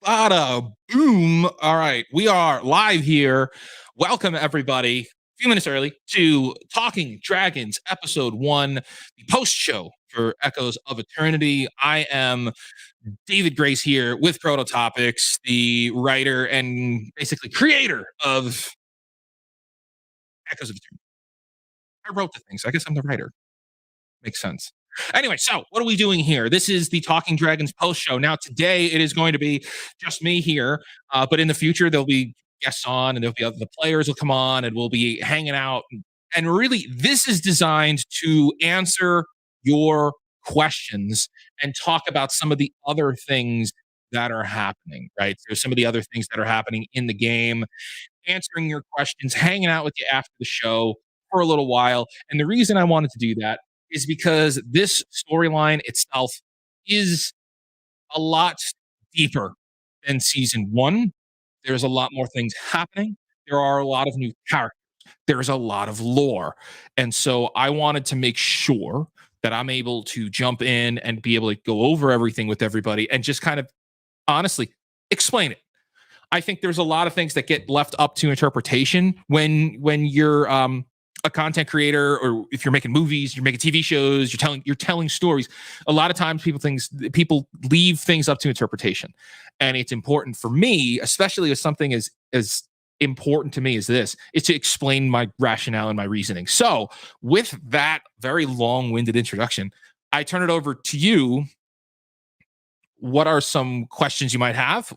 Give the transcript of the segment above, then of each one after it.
Bada boom. All right, we are live here. Welcome, everybody. A few minutes early to Talking Dragons, episode 1, the post show for Echoes of Eternity. I am David Grace here with Prototopics, the writer and basically creator of Echoes of Eternity. I wrote the things. I guess I'm the writer. Makes sense. Anyway, so what are we doing here? This is the Talking Dragons post show. Now, today it is going to be just me here, but in the future there'll be guests on, and there'll be the players will come on, and we'll be hanging out. And really, this is designed to answer your questions and talk about some of the other things that are happening. Right, there's some of the other things that are happening in the game, answering your questions, hanging out with you after the show for a little while. And the reason I wanted to do that is because this storyline itself is a lot deeper than season 1. There's a lot more things happening. There are a lot of new characters. There's a lot of lore. And so I wanted to make sure that I'm able to jump in and be able to go over everything with everybody and just kind of honestly explain it. I think there's a lot of things that get left up to interpretation when you're a content creator, or if you're making movies, you're making TV shows, you're telling stories. A lot of times people leave things up to interpretation. And it's important for me, especially with something as important to me as this, is to explain my rationale and my reasoning. So with that very long-winded introduction, I turn it over to you. What are some questions you might have?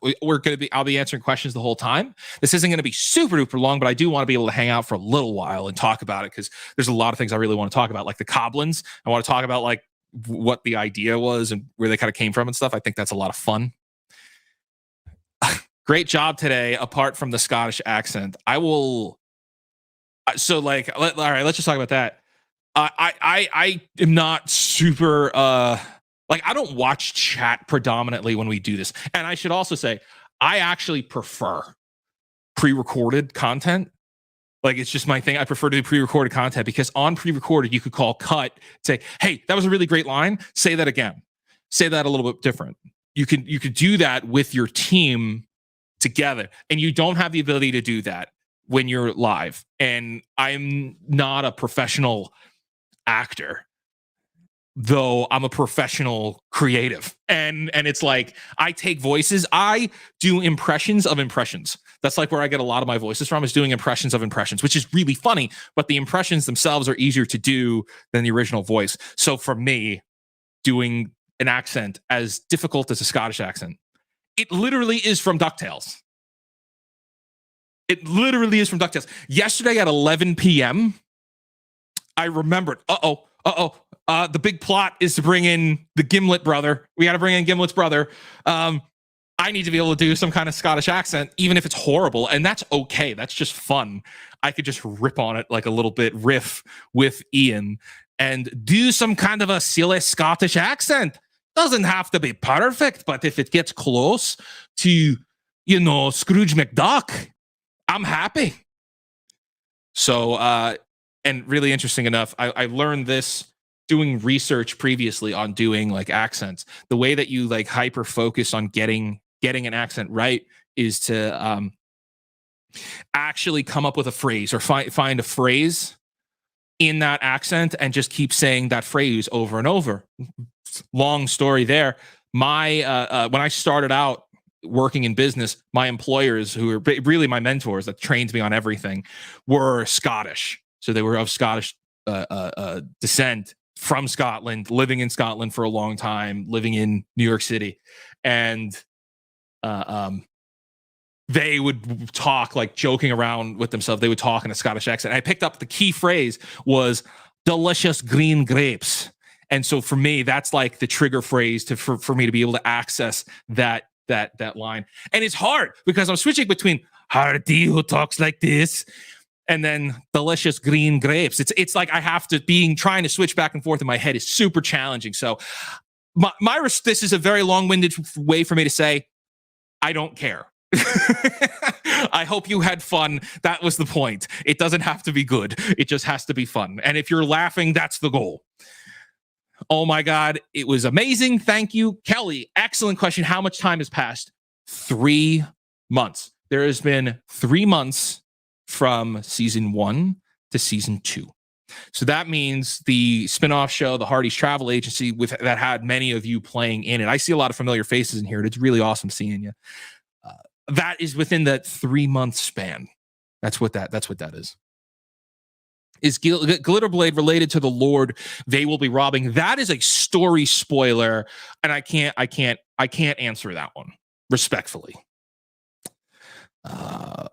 I'll be answering questions the whole time. This isn't going to be super duper long, but I do want to be able to hang out for a little while and talk about it, because there's a lot of things I really want to talk about, like the Goblins. I want to talk about like what the idea was and where they kind of came from and stuff. I think that's a lot of fun. Great job today, apart from the Scottish accent. I will. So like, all right, let's just talk about that. I am not super. Like, I don't watch chat predominantly when we do this. And I should also say, I actually prefer pre-recorded content. Like, it's just my thing. I prefer to do pre-recorded content, because on pre-recorded, you could call cut, say, hey, that was a really great line. Say that again. Say that a little bit different. You could do that with your team together. And you don't have the ability to do that when you're live. And I'm not a professional actor, though I'm a professional creative. And it's like, I take voices, I do impressions of impressions. That's like where I get a lot of my voices from, is doing impressions of impressions, which is really funny, but the impressions themselves are easier to do than the original voice. So for me, doing an accent as difficult as a Scottish accent, it literally is from DuckTales. It literally is from DuckTales. Yesterday at 11 p.m., I remembered, the big plot is to bring in the Gimlet brother. We got to bring in Gimlet's brother. I need to be able to do some kind of Scottish accent, even if it's horrible. And that's okay. That's just fun. I could just rip on it like a little bit, riff with Ian and do some kind of a silly Scottish accent. Doesn't have to be perfect, but if it gets close to, Scrooge McDuck, I'm happy. So, and really interesting enough, I learned this doing research previously on doing like accents. The way that you like hyper focus on getting an accent right is to actually come up with a phrase, or find a phrase in that accent and just keep saying that phrase over and over. Long story there. My when I started out working in business, my employers, who were really my mentors that trained me on everything, were Scottish. So they were of Scottish descent, from Scotland, living in Scotland for a long time, living in New York City. And they would talk, like joking around with themselves. They would talk in a Scottish accent. I picked up the key phrase was delicious green grapes. And so for me, that's like the trigger phrase for me to be able to access that line. And it's hard because I'm switching between Hardy, who talks like this, and then delicious green grapes. It's like I have to trying to switch back and forth in my head is super challenging. So this is a very long-winded way for me to say, I don't care. I hope you had fun. That was the point. It doesn't have to be good. It just has to be fun. And if you're laughing, that's the goal. Oh my God, it was amazing. Thank you. Kelly, excellent question. How much time has passed? 3 months. There has been 3 months from season 1 to season 2. So that means the spinoff show, the Hardy's Travel Agency, that had many of you playing in it. I see a lot of familiar faces in here, and it's really awesome seeing you. That is within that 3-month span. That's what that is. Is Glitterblade related to the Lord they will be robbing? That is a story spoiler, and I can't answer that one respectfully.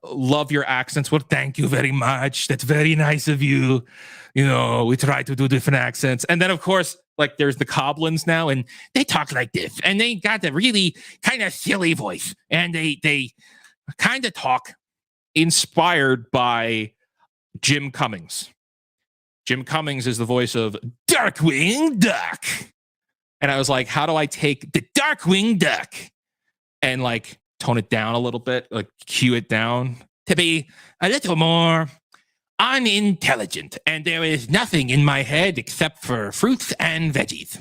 Love your accents. Well, thank you very much. That's very nice of you. You know, we try to do different accents. And then, of course, like there's the Coblins now, and they talk like this, and they got the really kind of silly voice, and they kind of talk inspired by Jim Cummings. Jim Cummings is the voice of Darkwing Duck. And I was like, how do I take the Darkwing Duck and like tone it down a little bit, like cue it down to be a little more unintelligent? And there is nothing in my head except for fruits and veggies.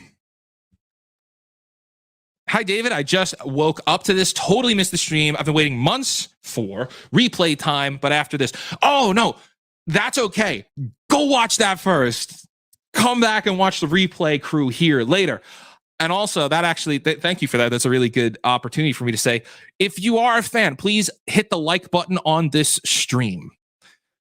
Hi, David. I just woke up to this. Totally missed the stream. I've been waiting months for replay time, but after this, oh no, that's okay. Go watch that first. Come back and watch the replay crew here later. And also, that actually, thank you for that. That's a really good opportunity for me to say, if you are a fan, please hit the like button on this stream.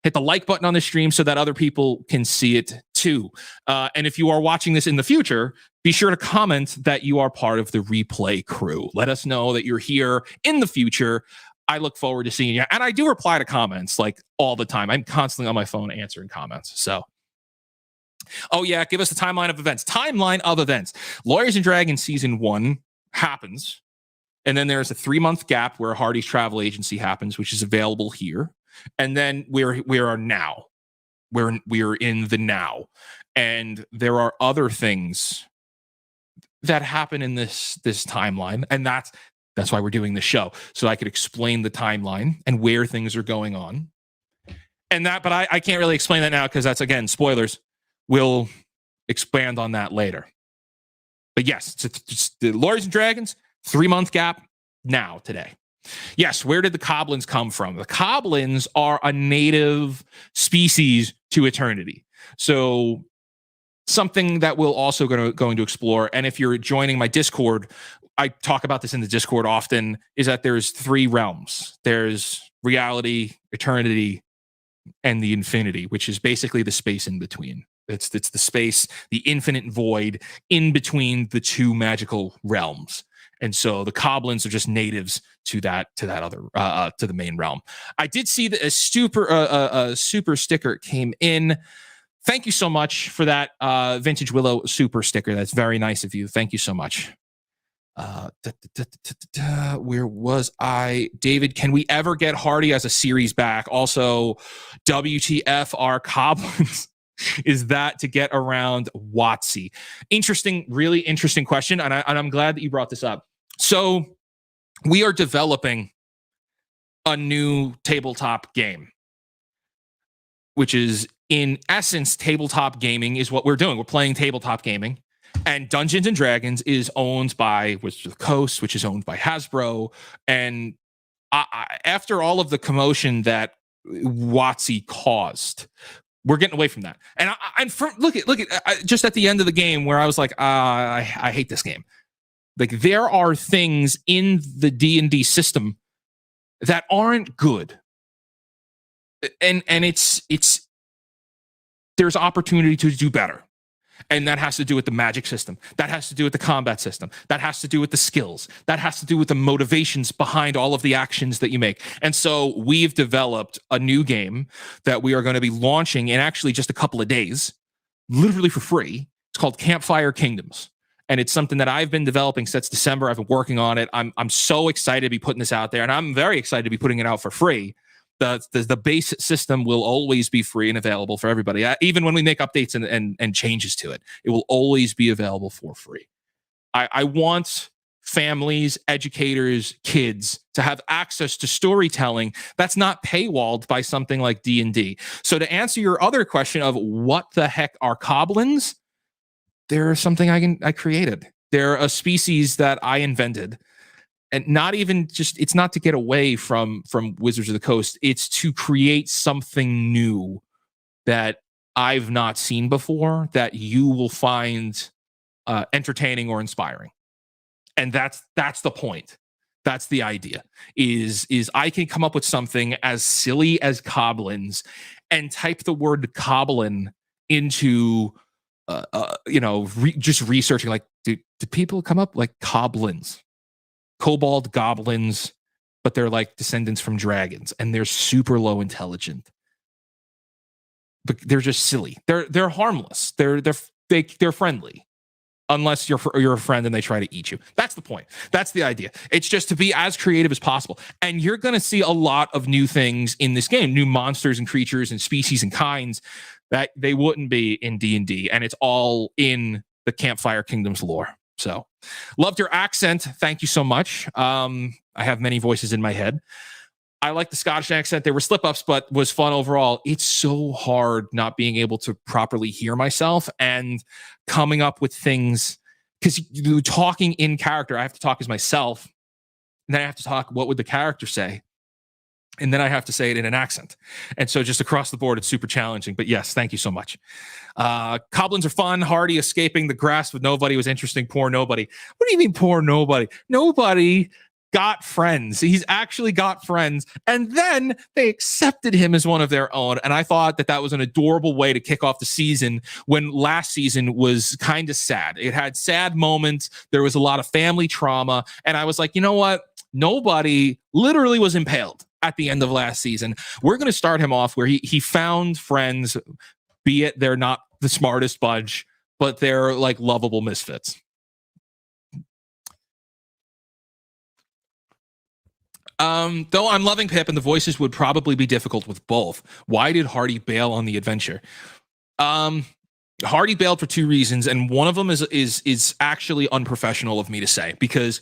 Hit the like button on the stream so that other people can see it too. And if you are watching this in the future, be sure to comment that you are part of the replay crew. Let us know that you're here in the future. I look forward to seeing you. And I do reply to comments like all the time. I'm constantly on my phone answering comments. So, oh yeah, give us the timeline of events. Timeline of events. Lawyers and Dragons season 1 happens. And then there's a 3-month gap where Hardy's Travel Agency happens, which is available here. And then we are now. We're in the now. And there are other things that happen in this timeline. And that's why we're doing the show, so I could explain the timeline and where things are going on. And but I can't really explain that now because that's, again, spoilers. We'll expand on that later. But yes, it's the Lawyers and Dragons, 3-month gap now, today. Yes, where did the Coblins come from? The Coblins are a native species to eternity. So something that we're also going to explore, and if you're joining my Discord, I talk about this in the Discord often, is that there's 3 realms. There's reality, eternity, and the infinity, which is basically the space in between. It's the space, the infinite void in between the 2 magical realms. And so the Coblins are just natives to that other to the main realm. I did see that a super sticker came in. Thank you so much for that Vintage Willow super sticker. That's very nice of you. Thank you so much. Where was I? David, can we ever get Hardy as a series back? Also, WTF are Coblins? Is that to get around WotC? Interesting, really interesting question, and I'm glad that you brought this up. So we are developing a new tabletop game, which is, in essence, tabletop gaming is what we're doing. We're playing tabletop gaming. And Dungeons and Dragons is owned by Wizards of the Coast, which is owned by Hasbro. And after all of the commotion that WotC caused, we're getting away from that. And look at just at the end of the game where I was like, I hate this game. Like, there are things in the D&D system that aren't good, and it's there's opportunity to do better. And that has to do with the magic system. That has to do with the combat system. That has to do with the skills. That has to do with the motivations behind all of the actions that you make. And so we've developed a new game that we are going to be launching in actually just a couple of days, literally for free. It's called Campfire Kingdoms. And it's something that I've been developing since December. I've been working on it. I'm so excited to be putting this out there. And I'm very excited to be putting it out for free. The base system will always be free and available for everybody. Even when we make updates and changes to it, it will always be available for free. I want families, educators, kids to have access to storytelling that's not paywalled by something like D&D. So to answer your other question of what the heck are Coblins, they're something I created. They're a species that I invented. and not even just, it's not to get away from Wizards of the Coast, it's to create something new that I've not seen before that you will find entertaining or inspiring. And that's the point. That's the idea. Is I can come up with something as silly as goblins and type the word goblin into just researching, like, do people come up like goblins, kobold goblins, but they're like descendants from dragons and they're super low intelligent, but they're just silly. They're harmless. They're friendly unless you're a friend and they try to eat you. That's the point. That's the idea. It's just to be as creative as possible. And you're going to see a lot of new things in this game, new monsters and creatures and species and kinds that they wouldn't be in D&D, and it's all in the Campfire Kingdoms lore. So, loved your accent. Thank you so much. I have many voices in my head. I like the Scottish accent. There were slip-ups, but was fun overall. It's so hard not being able to properly hear myself and coming up with things, because talking in character, I have to talk as myself, and then I have to talk, what would the character say? And then I have to say it in an accent. And so just across the board, it's super challenging. But yes, thank you so much. Goblins are fun. Hardy escaping the grasp of nobody was interesting. Poor nobody. What do you mean, poor nobody? Nobody got friends. He's actually got friends. And then they accepted him as one of their own. And I thought that was an adorable way to kick off the season, when last season was kind of sad. It had sad moments. There was a lot of family trauma. And I was like, you know what? Nobody literally was impaled at the end of last season. We're going to start him off where he found friends, be it they're not the smartest bunch, but they're like lovable misfits. Though I'm loving Pip, and the voices would probably be difficult with both. Why did Hardy bail on the adventure? Hardy bailed for two reasons, and one of them is actually unprofessional of me to say, because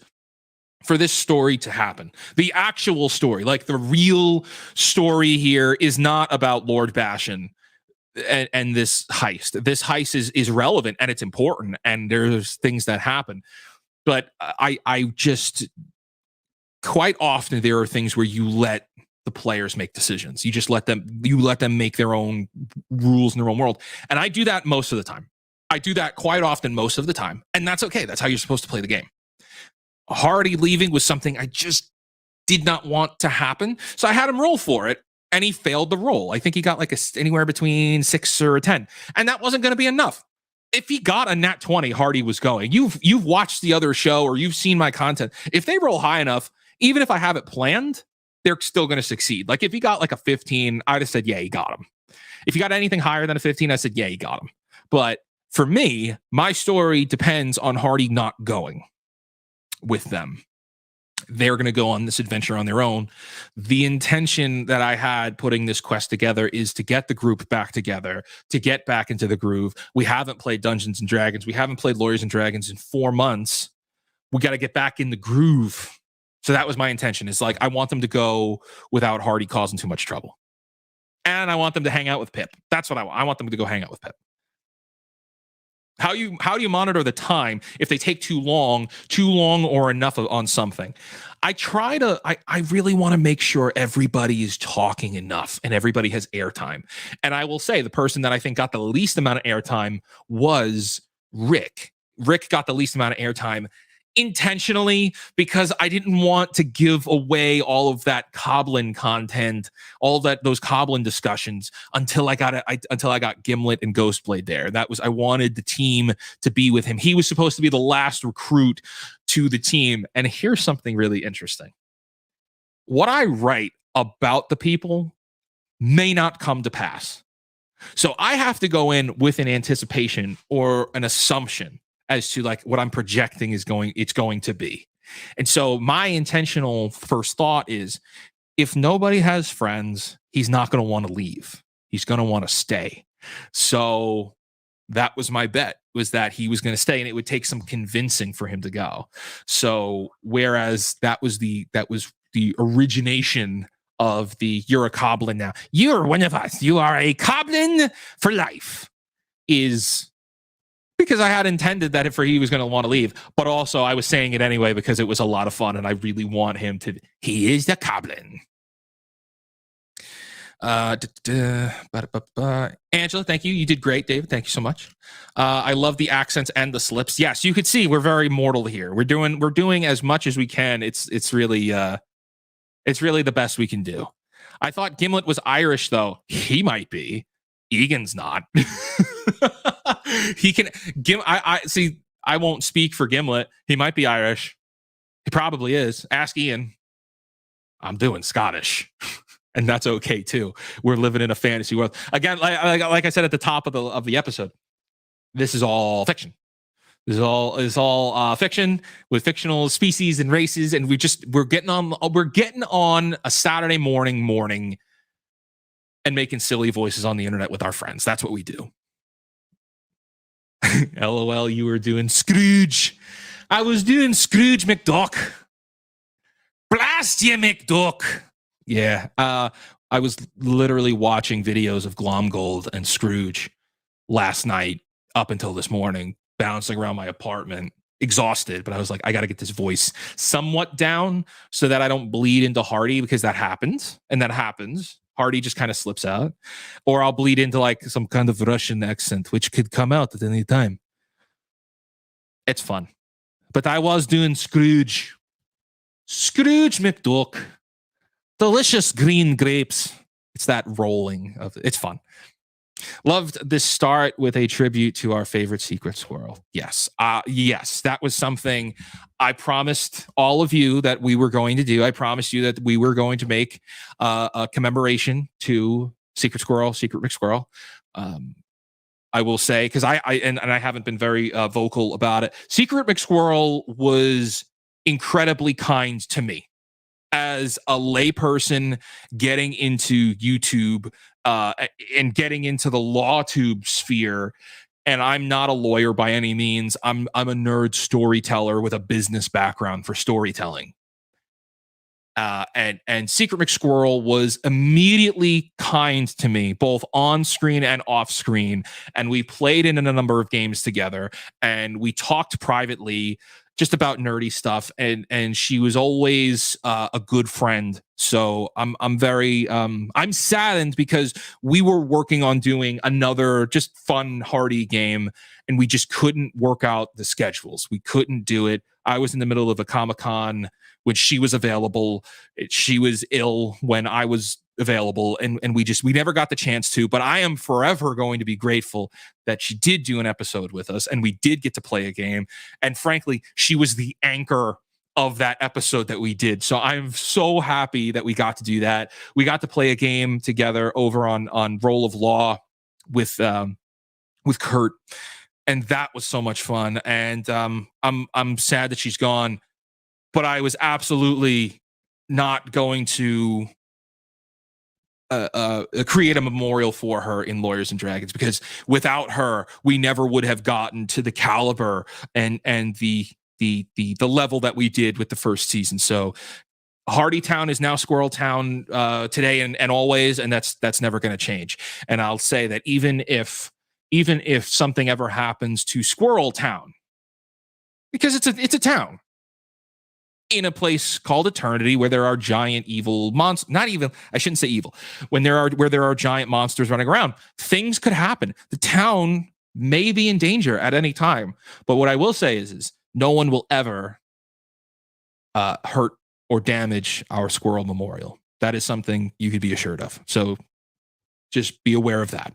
for this story to happen, the actual story, like the real story here, is not about Lord Bashan and this heist. This heist is relevant and it's important, and there's things that happen. But I just, quite often there are things where you let the players make decisions. You just let them make their own rules in their own world. And I do that most of the time. I do that quite often most of the time. And that's okay. That's how you're supposed to play the game. Hardy leaving was something I just did not want to happen. So I had him roll for it, and he failed the roll. I think he got like anywhere between 6 or a 10. And that wasn't going to be enough. If he got a nat 20, Hardy was going. You've watched the other show, or you've seen my content. If they roll high enough, even if I have it planned, they're still going to succeed. Like if he got like a 15, I'd have said, yeah, he got him. If he got anything higher than a 15, I said, yeah, he got him. But for me, my story depends on Hardy not going with them. They're going to go on this adventure on their own. The intention that I had putting this quest together is to get the group back together, to get back into the groove. We haven't played Dungeons and Dragons. We haven't played Lawyers and Dragons in 4 months. We got to get back in the groove. So that was my intention. Is like, I want them to go without Hardy causing too much trouble. And I want them to hang out with Pip. That's what I want. I want them to go hang out with Pip. How do you monitor the time if they take too long or enough on something? I really want to make sure everybody is talking enough and everybody has airtime. And I will say the person that I think got the least amount of airtime was Rick. Rick got the least amount of airtime intentionally, because I didn't want to give away all of that Coblin content, all those Coblin discussions until I got Gimlet and Ghostblade there. I wanted the team to be with him. He was supposed to be the last recruit to the team. And here's something really interesting. What I write about the people may not come to pass. So I have to go in with an anticipation or an assumption as to like what I'm projecting it's going to be. And so my intentional first thought is, if nobody has friends, he's not going to want to leave. He's going to want to stay. So that was my bet, was that he was going to stay, and it would take some convincing for him to go. So whereas that was the origination of the "you're a Coblin now, you're one of us, you are a Coblin for life," is because I had intended that if he was going to want to leave, but also I was saying it anyway because it was a lot of fun and I really want him to. He is the goblin. Angela, thank you. You did great, David. Thank you so much. I love the accents and the slips. Yes, you could see we're very mortal here. We're doing as much as we can. It's really the best we can do. I thought Gimlet was Irish, though. He might be. Egan's not. He can I see. I won't speak for Gimlet. He might be Irish. He probably is. Ask Ian. I'm doing Scottish. And that's okay too. We're living in a fantasy world. Again, like I said at the top of the episode, this is all fiction. This is all fiction with fictional species and races, and we're getting on a Saturday morning and making silly voices on the internet with our friends. That's what we do. LOL, you were doing Scrooge. I was doing Scrooge McDuck. Blast you, McDuck. Yeah, I was literally watching videos of Glomgold and Scrooge last night up until this morning, bouncing around my apartment, exhausted. But I was like, I got to get this voice somewhat down so that I don't bleed into Hardy, because that happens. Hardy just kind of slips out, or I'll bleed into like some kind of Russian accent, which could come out at any time. It's fun. But I was doing Scrooge McDuck. Delicious green grapes. It's that rolling of it's fun. Loved this start with a tribute to our favorite secret squirrel. Yes. Yes, that was something I promised all of you that we were going to do. I promised you that we were going to make a commemoration to Secret Rick Squirrel. I will say, because I haven't been very vocal about it. Secret Rick Squirrel was incredibly kind to me. As a layperson getting into YouTube and getting into the law tube sphere, and I'm not a lawyer by any means. I'm a nerd storyteller with a business background for storytelling. And Secret McSquirrel was immediately kind to me, both on screen and off screen. And we played in a number of games together, and we talked privately just about nerdy stuff, and she was always a good friend. So I'm very I'm saddened because we were working on doing another just fun Hardy game, and we just couldn't work out the schedules. We couldn't do it. I was in the middle of a Comic-Con when she was available. She was ill when I was available, and we never got the chance to. But I am forever going to be grateful that she did do an episode with us, and we did get to play a game. And frankly, she was the anchor of that episode that we did. So I'm so happy that we got to do that. We got to play a game together over on Roll of Law with Kurt, and that was so much fun. And I'm sad that she's gone, but I was absolutely not going to create a memorial for her in Lawyers and Dragons, because without her, we never would have gotten to the caliber and the level that we did with the first season. So Hardy Town is now Squirrel Town today and always, and that's never going to change. And I'll say that even if something ever happens to Squirrel Town, because it's a town in a place called Eternity where there are giant evil monsters, not even, I shouldn't say evil, where there are giant monsters running around, things could happen. The town may be in danger at any time. But what I will say is no one will ever hurt or damage our squirrel memorial. That is something you could be assured of. So just be aware of that.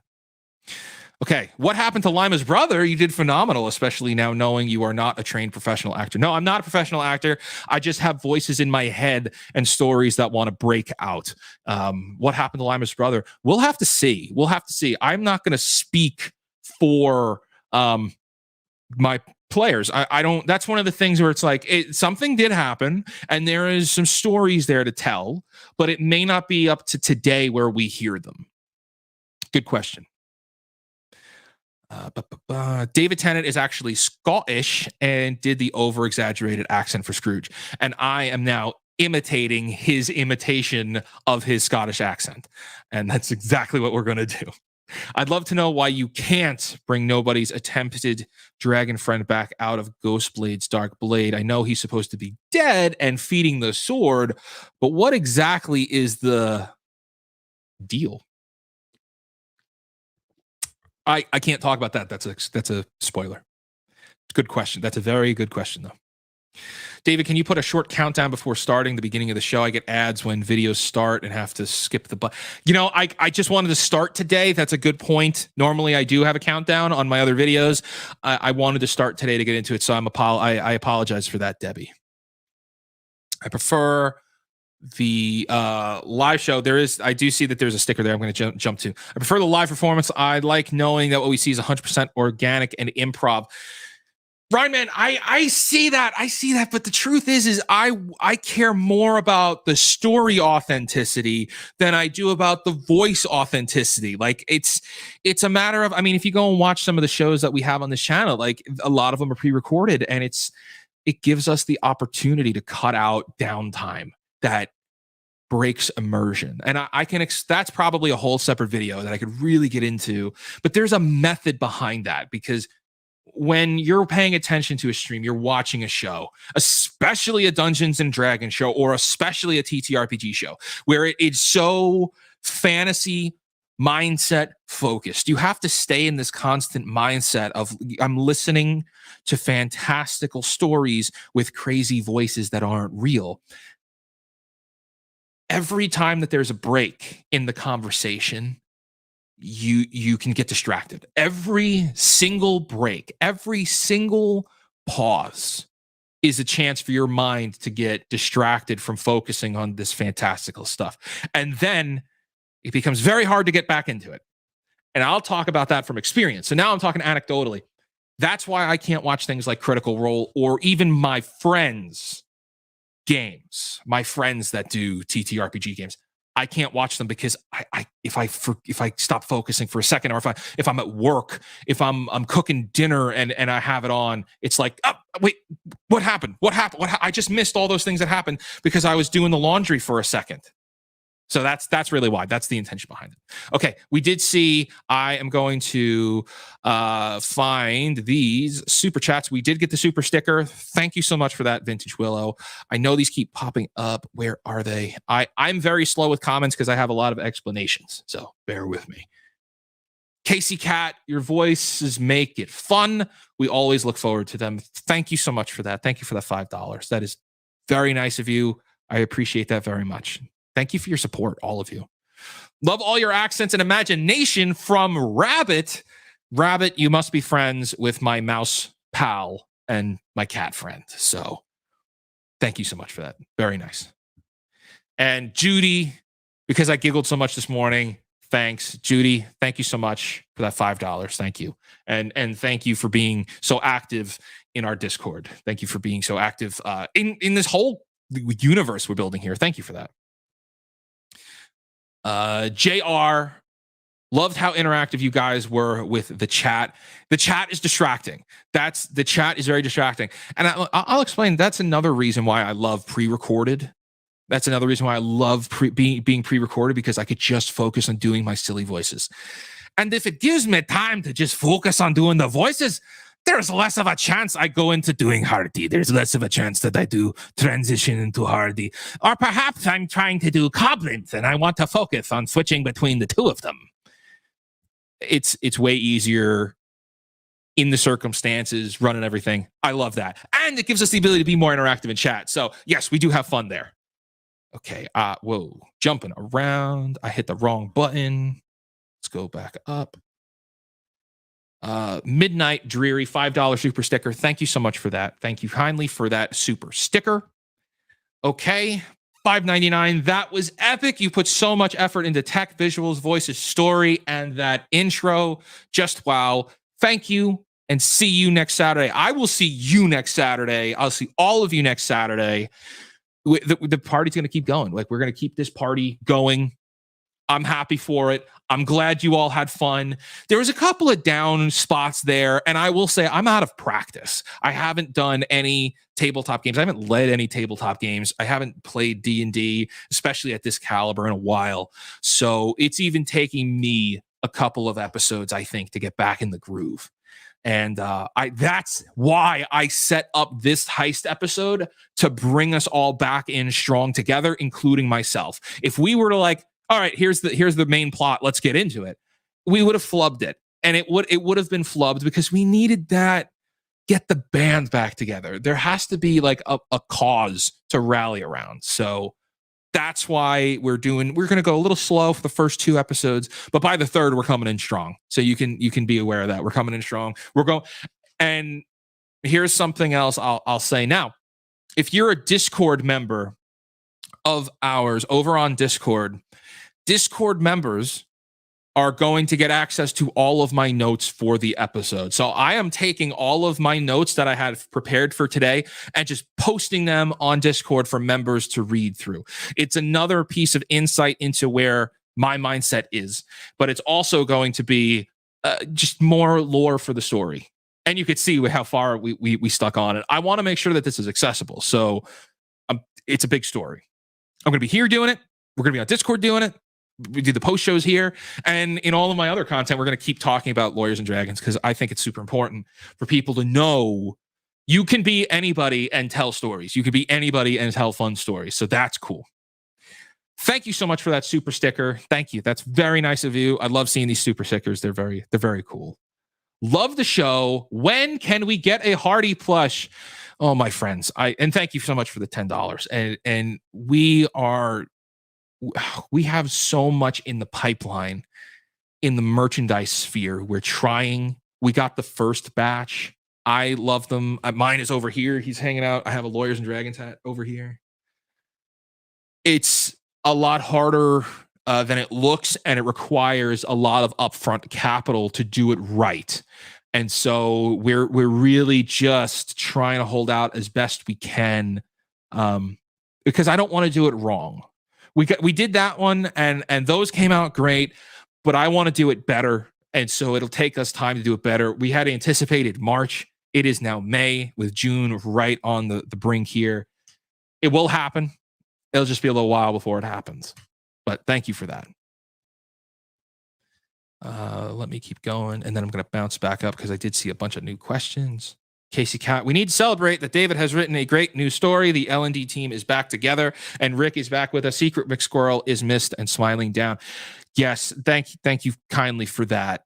Okay, what happened to Lima's brother? You did phenomenal, especially now knowing you are not a trained professional actor. No, I'm not a professional actor. I just have voices in my head and stories that want to break out. What happened to Lima's brother? We'll have to see. I'm not going to speak for my players. I don't. That's one of the things where it's like something did happen, and there is some stories there to tell, but it may not be up to today where we hear them. Good question. David Tennant is actually Scottish and did the over-exaggerated accent for Scrooge. And I am now imitating his imitation of his Scottish accent. And that's exactly what we're going to do. I'd love to know why you can't bring nobody's attempted dragon friend back out of Ghostblade's Dark Blade. I know he's supposed to be dead and feeding the sword, but what exactly is the deal? I can't talk about that. That's a spoiler. Good question. That's a very good question, though. David, can you put a short countdown before starting the beginning of the show? I get ads when videos start and have to skip the button. I just wanted to start today. That's a good point. Normally, I do have a countdown on my other videos. I wanted to start today to get into it, so I apologize for that, Debbie. I prefer the live show. I do see that there's a sticker there I'm going to jump to. I prefer the live performance. I like knowing that what we see is 100% organic and improv. Ryan, man, I see that. But the truth is I care more about the story authenticity than I do about the voice authenticity. Like it's a matter of, I mean, if you go and watch some of the shows that we have on this channel, like a lot of them are pre-recorded, and it gives us the opportunity to cut out downtime that breaks immersion. And that's probably a whole separate video that I could really get into, but there's a method behind that, because when you're paying attention to a stream, you're watching a show, especially a Dungeons and Dragons show, or especially a TTRPG show, where it's so fantasy mindset focused. You have to stay in this constant mindset of, I'm listening to fantastical stories with crazy voices that aren't real. Every time that there's a break in the conversation, you can get distracted. Every single break, every single pause is a chance for your mind to get distracted from focusing on this fantastical stuff. And then it becomes very hard to get back into it. And I'll talk about that from experience. So now I'm talking anecdotally. That's why I can't watch things like Critical Role, or even my friends' games, my friends that do TTRPG games. I can't watch them because if I stop focusing for a second, or if I'm at work, if I'm cooking dinner and I have it on, it's like, oh, wait, what happened? I just missed all those things that happened because I was doing the laundry for a second. So that's really why. That's the intention behind it. Okay, we did see. I am going to find these super chats. We did get the super sticker. Thank you so much for that, Vintage Willow. I know these keep popping up. Where are they? I'm very slow with comments because I have a lot of explanations. So bear with me. 𝐂𝐍𝐄𝐃, your voices make it fun. We always look forward to them. Thank you so much for that. Thank you for that $5. That is very nice of you. I appreciate that very much. Thank you for your support, all of you. Love all your accents and imagination from Rabbit. Rabbit, you must be friends with my mouse pal and my cat friend. So thank you so much for that. Very nice. And Judy, because I giggled so much this morning, thanks. Judy, thank you so much for that $5. Thank you. And thank you for being so active in our Discord. Thank you for being so active in this whole universe we're building here. Thank you for that. JR, loved how interactive you guys were with the chat. The chat is distracting. The chat is very distracting. And I'll explain. That's another reason why I love pre-recorded. That's another reason why I love being pre-recorded, because I could just focus on doing my silly voices. And if it gives me time to just focus on doing the voices, there's less of a chance I go into doing Hardy. There's less of a chance that I do transition into Hardy. Or perhaps I'm trying to do Goblins and I want to focus on switching between the two of them. It's way easier in the circumstances, running everything. I love that. And it gives us the ability to be more interactive in chat. So yes, we do have fun there. Okay, whoa, jumping around. I hit the wrong button. Let's go back up. Midnight Dreary, $5 super sticker. Thank you so much for that. Thank you kindly for that super sticker. Okay, $5.99. That was epic. You put so much effort into tech, visuals, voices, story, and that intro. Just wow. Thank you, and see you next Saturday. I will see you next Saturday. I'll see all of you next Saturday. The party's going to keep going. Like, we're going to keep this party going. I'm happy for it. I'm glad you all had fun. There was a couple of down spots there, and I will say I'm out of practice. I haven't done any tabletop games. I haven't led any tabletop games. I haven't played D&D, especially at this caliber, in a while. So it's even taking me a couple of episodes, I think, to get back in the groove. And that's why I set up this heist episode, to bring us all back in strong together, including myself. If we were to like, all right, here's the main plot, let's get into it, we would have flubbed it. And it would have been flubbed because we needed that, get the band back together. There has to be like a cause to rally around. So that's why we're going to go a little slow for the first 2 episodes, but by the third we're coming in strong. So you can be aware of that. We're coming in strong. We're going. And here's something else I'll say now. If you're a Discord member of ours over on Discord members are going to get access to all of my notes for the episode. So I am taking all of my notes that I had prepared for today and just posting them on Discord for members to read through. It's another piece of insight into where my mindset is, but it's also going to be just more lore for the story. And you could see how far we stuck on it. I want to make sure that this is accessible. So it's a big story. I'm going to be here doing it. We're going to be on Discord doing it. We do the post shows here, and in all of my other content, we're going to keep talking about Lawyers and Dragons, because I think it's super important for people to know you can be anybody and tell stories. You can be anybody and tell fun stories. So that's cool. Thank you so much for that super sticker. Thank you. That's very nice of you. I love seeing these super stickers. They're very cool. Love the show. When can we get a Hardy plush? Oh, my friends. And thank you so much for the $10. And we have so much in the pipeline in the merchandise sphere. We got the first batch. I love them. Mine is over here. He's hanging out. I have a Lawyers and Dragons hat over here. It's a lot harder than it looks, and it requires a lot of upfront capital to do it right. And so we're really just trying to hold out as best we can, because I don't want to do it wrong. We did that one, and those came out great, but I want to do it better, and so it'll take us time to do it better. We had anticipated March. It is now May, with June right on the brink here. It will happen. It'll just be a little while before it happens. But thank you for that. Let me keep going, and then I'm going to bounce back up because I did see a bunch of new questions. Casey Cat, we need to celebrate that David has written a great new story. The L&D team is back together, and Rick is back with us. Secret McSquirrel is missed and smiling down. Yes, thank you kindly for that.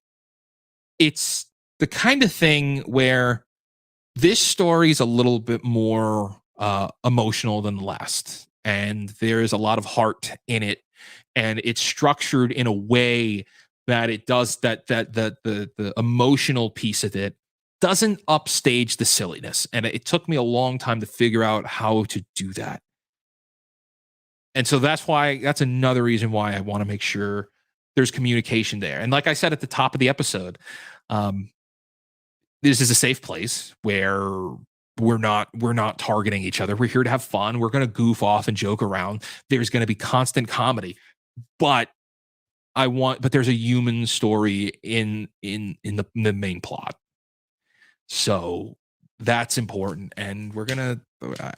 It's the kind of thing where this story is a little bit more emotional than the last, and there is a lot of heart in it, and it's structured in a way that it does that the emotional piece of it doesn't upstage the silliness. And it took me a long time to figure out how to do that. And so that's another reason why I want to make sure there's communication there. And like I said at the top of the episode, this is a safe place where we're not targeting each other. We're here to have fun. We're going to goof off and joke around. There's going to be constant comedy, but there's a human story in the main plot. So that's important, and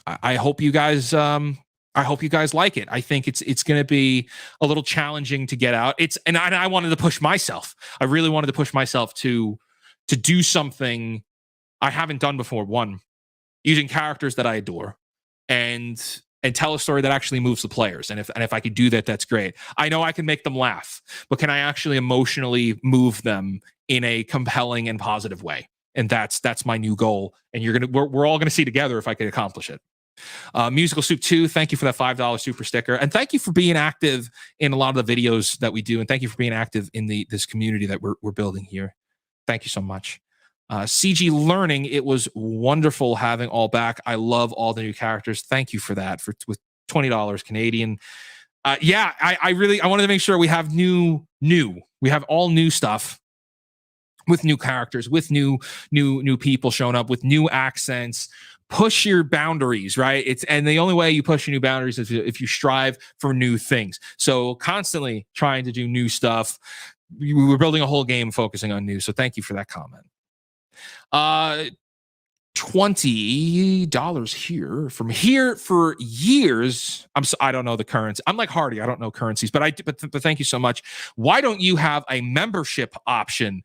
I hope you guys like it. I think it's going to be a little challenging to get out. And I wanted to push myself. I really wanted to push myself to do something I haven't done before. One, using characters that I adore, and tell a story that actually moves the players. And if I could do that, that's great. I know I can make them laugh, but can I actually emotionally move them in a compelling and positive way? And that's my new goal. And we're all gonna see together if I can accomplish it. Musical Soup 2, thank you for that $5 super sticker, and thank you for being active in a lot of the videos that we do, and thank you for being active in this community that we're building here. Thank you so much. CG Learning, it was wonderful having all back. I love all the new characters. Thank you for that. With $20 Canadian. I wanted to make sure we have new. We have all new stuff with new characters, with new people showing up, with new accents. Push your boundaries, right? And the only way you push your new boundaries is if you strive for new things. So constantly trying to do new stuff. We were building a whole game focusing on new. So thank you for that comment. $20 here from here for years. I don't know the currency. I'm like Hardy. I don't know currencies, but but thank you so much. Why don't you have a membership option?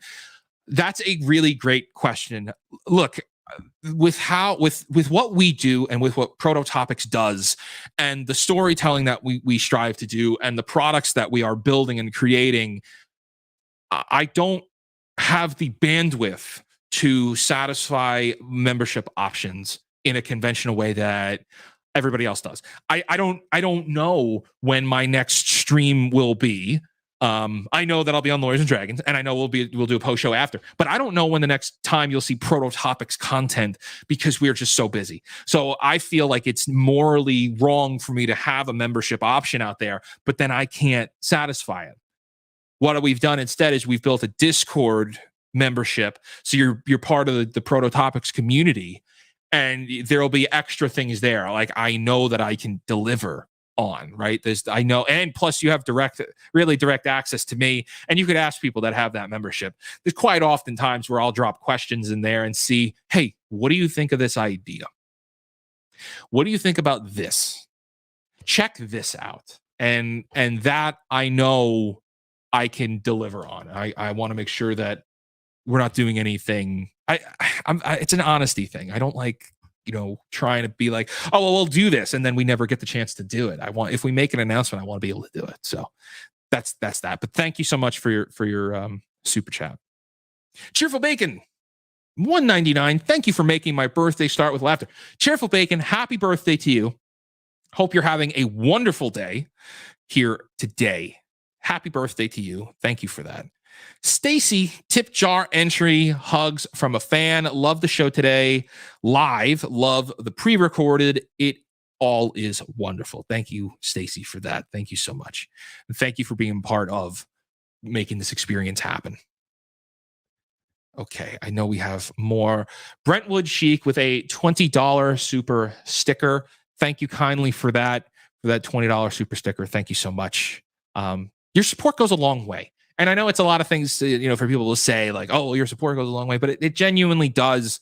That's a really great question. Look, with what we do and with what Prototopics does and the storytelling that we strive to do and the products that we are building and creating, I don't have the bandwidth to satisfy membership options in a conventional way that everybody else does. I don't know when my next stream will be. I know that I'll be on Lawyers and Dragons, and I know we'll do a post show after, but I don't know when the next time you'll see Prototopics content because we're just so busy. So I feel like it's morally wrong for me to have a membership option out there, but then I can't satisfy it. What we've done instead is we've built a Discord membership, so you're part of the Prototopics community, and there'll be extra things there. Like I know that I can deliver on, right? I know, and plus you have really direct access to me, and you could ask people that have that membership. There's quite often times where I'll drop questions in there and see, hey, what do you think of this idea? What do you think about this? Check this out. And that I know I can deliver on. I want to make sure that we're not doing anything. It's an honesty thing. I don't like, trying to be like, oh, well, we'll do this, and then we never get the chance to do it. If we make an announcement, I want to be able to do it. So that's that. But thank you so much for your super chat. Cheerful Bacon, $1.99. Thank you for making my birthday start with laughter. Cheerful Bacon, happy birthday to you. Hope you're having a wonderful day here today. Happy birthday to you. Thank you for that. Stacy, tip jar entry, hugs from a fan. Love the show today. Live, love the pre-recorded. It all is wonderful. Thank you, Stacy, for that. Thank you so much. And thank you for being part of making this experience happen. Okay, I know we have more. Brentwood Chic with a $20 super sticker. Thank you kindly for that $20 super sticker. Thank you so much. Your support goes a long way. And I know it's a lot of things, for people to say like, oh, well, your support goes a long way, but it genuinely does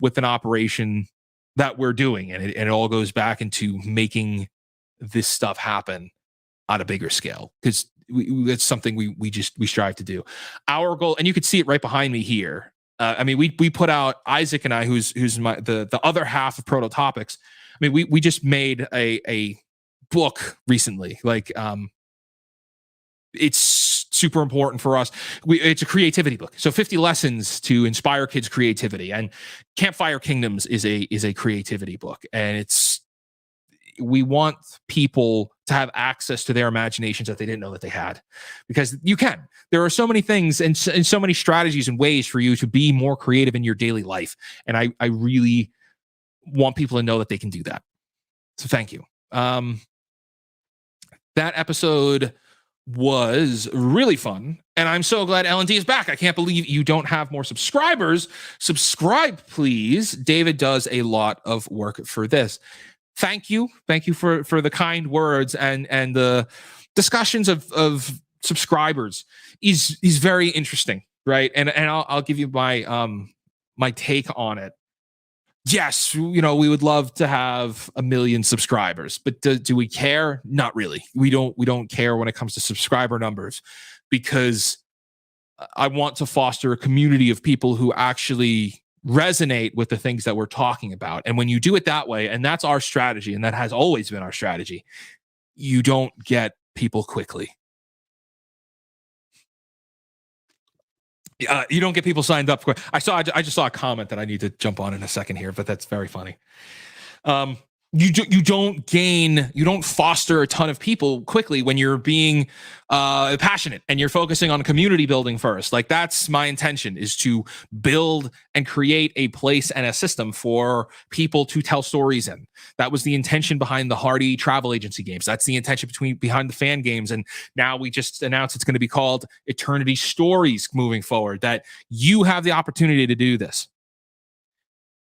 with an operation that we're doing. And it all goes back into making this stuff happen on a bigger scale, because it's something we strive to do. Our goal, and you could see it right behind me here. We put out, Isaac and I, who's the other half of Prototopics. We just made a book recently. It's super important for us. It's a creativity book. So 50 lessons to inspire kids' creativity. And Campfire Kingdoms is a creativity book. And we want people to have access to their imaginations that they didn't know that they had, because you can. There are so many things and so many strategies and ways for you to be more creative in your daily life. And I really want people to know that they can do that. So thank you. That episode was really fun, and I'm so glad L&D is back. I can't believe you don't have more subscribers. Subscribe, please. David does a lot of work for this. Thank you for the kind words and the discussions of subscribers is very interesting, right? And I'll give you my take on it. Yes, we would love to have 1 million subscribers, but do we care? Not really. We don't care when it comes to subscriber numbers, because I want to foster a community of people who actually resonate with the things that we're talking about. And when you do it that way, and that's our strategy, and that has always been our strategy, you don't get people quickly. You don't get people signed up. I just saw a comment that I need to jump on in a second here, but that's very funny. You don't foster a ton of people quickly when you're being passionate and you're focusing on community building first. Like, that's my intention, is to build and create a place and a system for people to tell stories in. That was the intention behind the Hardy travel agency games. That's the intention behind the fan games. And now we just announced it's going to be called Eternity Stories moving forward, that you have the opportunity to do this.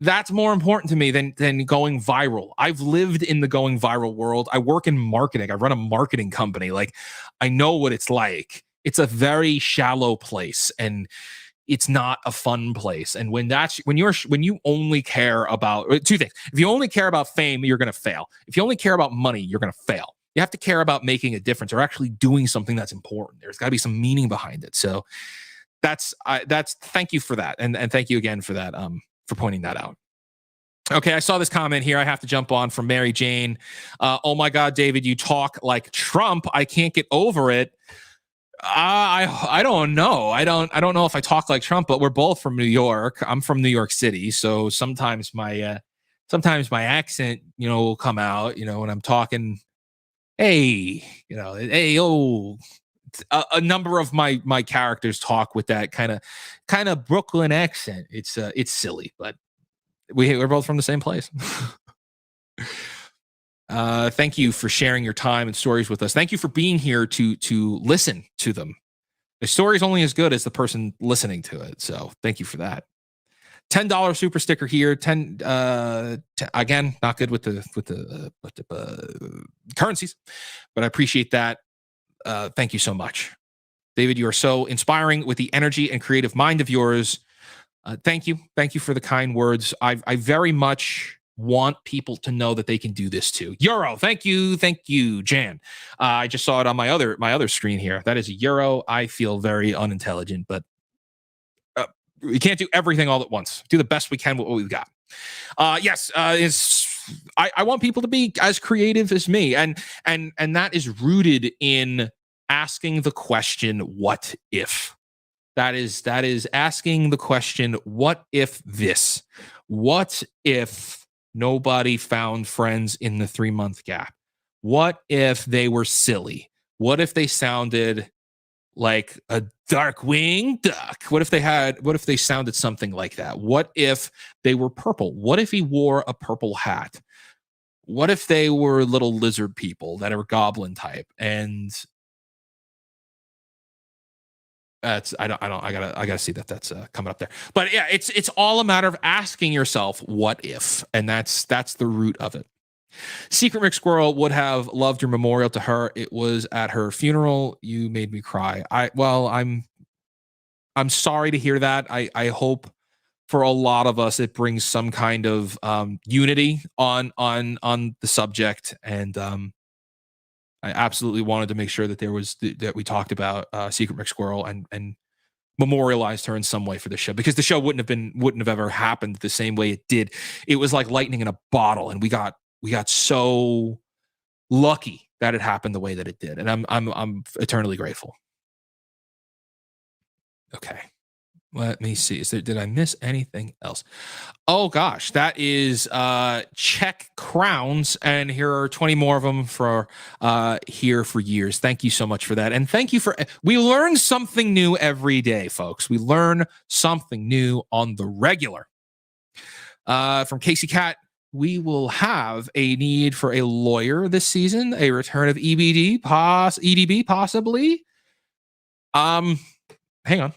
That's more important to me than going viral. I've lived in the going viral world. I work in marketing. I run a marketing company. Like, I know what it's like. It's a very shallow place. And it's not a fun place. And when you only care about two things. If you only care about fame, you're going to fail. If you only care about money, you're going to fail. You have to care about making a difference or actually doing something that's important. There's got to be some meaning behind it. So that's thank you for that. And thank you again for that, for pointing that out. Okay, I saw this comment here. I have to jump on from Mary Jane. Oh my God, David, you talk like Trump. I can't get over it. I don't know. I don't know if I talk like Trump, but we're both from New York. I'm from New York City, so sometimes my accent, will come out, when I'm talking. Hey, hey, oh, a number of my characters talk with that kind of Brooklyn accent. It's silly, but we're both from the same place. Thank you for sharing your time and stories with us. Thank you for being here to listen to them. The story is only as good as the person listening to it. So thank you for that. $10 super sticker here. Again, not good with the currencies, but I appreciate that. Thank you so much, David. You are so inspiring with the energy and creative mind of yours. Thank you for the kind words. I very much want people to know that they can do this too. Euro, thank you, Jan. I just saw it on my other screen here. That is a euro. I feel very unintelligent, but we can't do everything all at once. Do the best we can with what we've got. Yes, I want people to be as creative as me, and that is rooted in asking the question, what if? That is asking the question, what if this? What if nobody found friends in the 3-month gap? What if they were silly? What if they sounded like a Darkwing Duck? What if they sounded something like that? What if they were purple? What if he wore a purple hat? What if they were little lizard people that are goblin type? And I gotta see that's coming up there. But yeah, it's all a matter of asking yourself, what if? And that's the root of it. Secret Rick Squirrel would have loved your memorial to her. It was at her funeral. You made me cry. I'm sorry to hear that. I hope for a lot of us it brings some kind of unity on the subject. And I absolutely wanted to make sure that that we talked about Secret Rick Squirrel and memorialized her in some way for the show, because the show wouldn't have ever happened the same way it did. It was like lightning in a bottle, and we got so lucky that it happened the way that it did, and I'm eternally grateful. Okay, let me see. Did I miss anything else? Oh gosh, that is check crowns, and here are 20 more of them for here for years. Thank you so much for that, and thank you for. We learn something new every day, folks. We learn something new on the regular. From 𝐂𝐍𝐄𝐃. We will have a need for a lawyer this season, a return of EDB possibly. Hang on.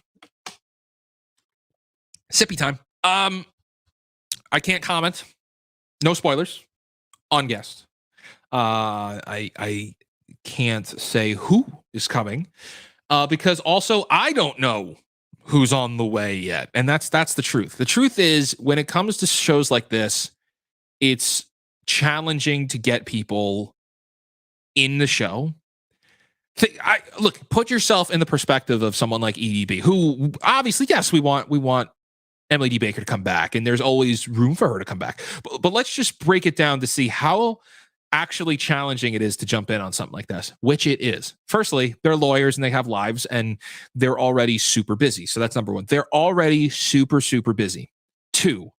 Sippy time. I can't comment. No spoilers on guest. I can't say who is coming because also I don't know who's on the way yet, and that's the truth. The truth is, when it comes to shows like this, it's challenging to get people in the show. Look, put yourself in the perspective of someone like EDB, who obviously, yes, we want Emily D. Baker to come back, and there's always room for her to come back. But let's just break it down to see how actually challenging it is to jump in on something like this, which it is. Firstly, they're lawyers and they have lives, and they're already super busy. So that's number one. They're already super, super busy. Two,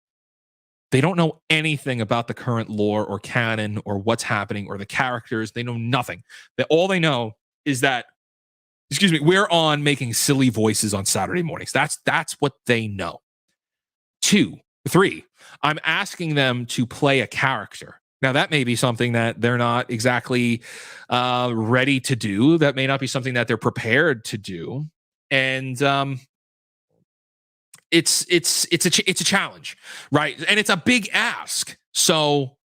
they don't know anything about the current lore or canon or what's happening or the characters. They know nothing. All they know is that, we're on making silly voices on Saturday mornings. That's what they know. 2, 3, I'm asking them to play a character. Now, that may be something that they're not exactly ready to do. That may not be something that they're prepared to do. And it's a challenge, right? And it's a big ask. So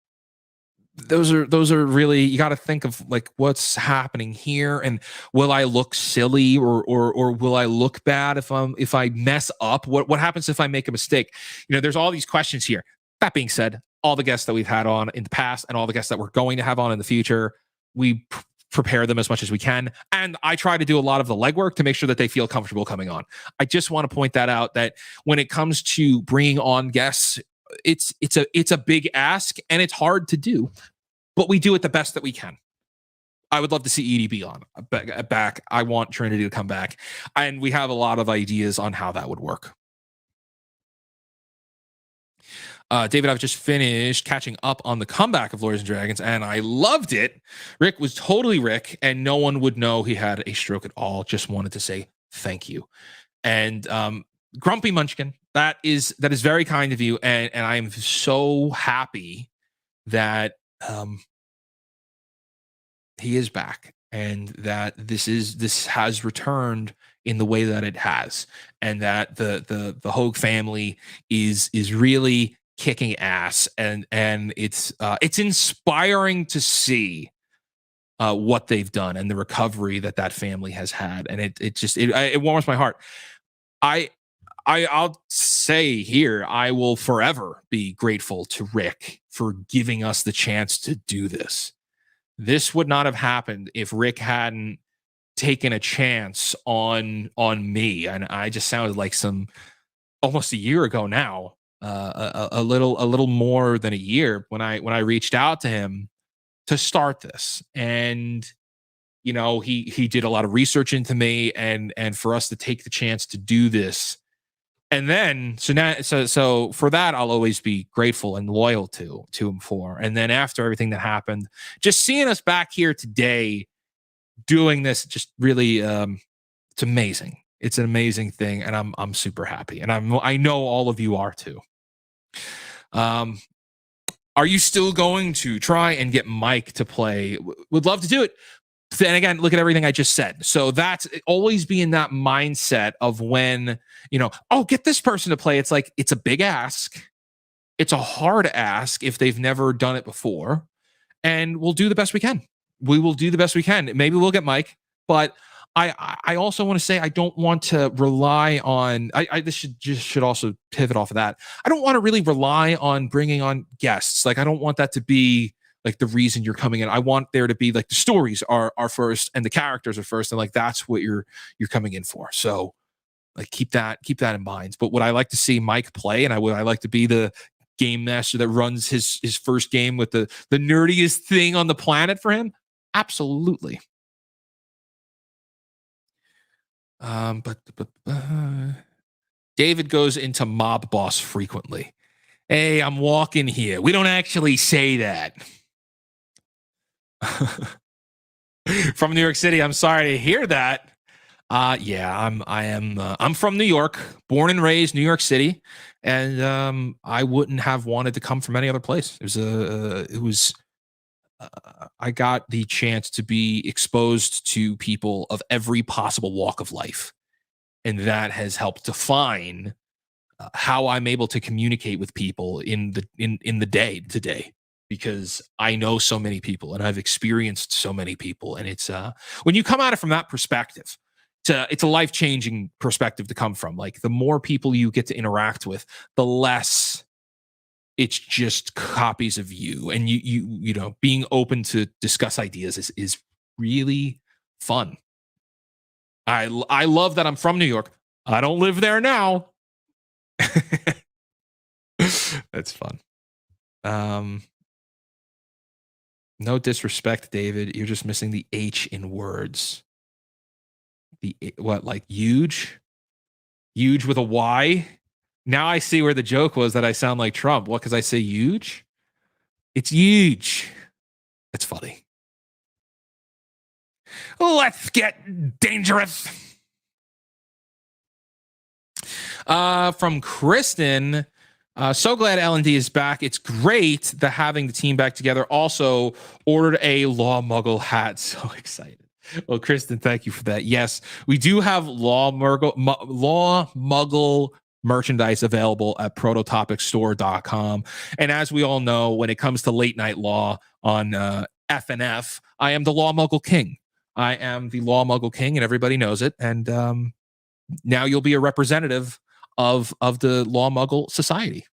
those are really, you got to think of like what's happening here, and will I look silly, or will I look bad if I mess up? What happens if I make a mistake? There's all these questions here. That being said, all the guests that we've had on in the past and all the guests that we're going to have on in the future, we prepare them as much as we can, and I try to do a lot of the legwork to make sure that they feel comfortable coming on. I just want to point that out, that when it comes to bringing on guests, it's a big ask and it's hard to do, but we do it the best that we can. I would love to see EDB on back. I want Trinity to come back, and we have a lot of ideas on how that would work. David, I've just finished catching up on the comeback of Lords and Dragons, and I loved it. Rick was totally Rick, and no one would know he had a stroke at all. Just wanted to say thank you. And Grumpy Munchkin, that is very kind of you, and I am so happy that he is back, and that this has returned in the way that it has, and that the Hogue family is really kicking ass, and it's inspiring to see what they've done and the recovery that family has had, and it warms my heart. I'll say here, I will forever be grateful to Rick for giving us the chance to do this. This would not have happened if Rick hadn't taken a chance on me, and I just sounded like almost a year ago now. A little more than a year when I reached out to him to start this, and he did a lot of research into me, and for us to take the chance to do this, and then so for that I'll always be grateful and loyal to him for. And then after everything that happened, just seeing us back here today doing this, just really it's amazing. It's an amazing thing, and I'm super happy, and I know all of you are too. Are you still going to try and get Mike to play? Would love to do it. Then again, look at everything I just said. So that's always be in that mindset of when, get this person to play. It's like, it's a big ask. It's a hard ask if they've never done it before, and we'll do the best we can. We will do the best we can. Maybe we'll get Mike, but I also want to say I don't want to rely on. This should also pivot off of that. I don't want to really rely on bringing on guests. Like, I don't want that to be like the reason you're coming in. I want there to be like the stories are first and the characters are first, and like that's what you're coming in for. So like keep that in mind. But would I like to see Mike play, and I like to be the game master that runs his first game with the nerdiest thing on the planet for him? Absolutely. But David goes into mob boss frequently. Hey, I'm walking here. We don't actually say that. From New York City. I'm sorry to hear that. Yeah, I'm from New York, born and raised New York City, and I wouldn't have wanted to come from any other place. I got the chance to be exposed to people of every possible walk of life, and that has helped define how I'm able to communicate with people in the day to day, because I know so many people and I've experienced so many people, and it's when you come at it from that perspective, it's a life-changing perspective to come from. Like, the more people you get to interact with, the less it's just copies of you, and you know, being open to discuss ideas is really fun. I love that I'm from New York. I don't live there now. That's fun. No disrespect, David. You're just missing the H in words. What, like huge? Huge with a Y? Now I see where the joke was that I sound like Trump. What, because I say huge? It's huge. It's funny. Let's get dangerous. From Kristen, so glad L&D is back. It's great that having the team back together. Also ordered a Law Muggle hat. So excited. Well, Kristen, thank you for that. Yes, we do have Law Muggle merchandise available at prototopicsstore.com. And as we all know, when it comes to late night law on FNF, I am the Law Muggle King. I am the Law Muggle King, and everybody knows it. And now you'll be a representative of the Law Muggle Society.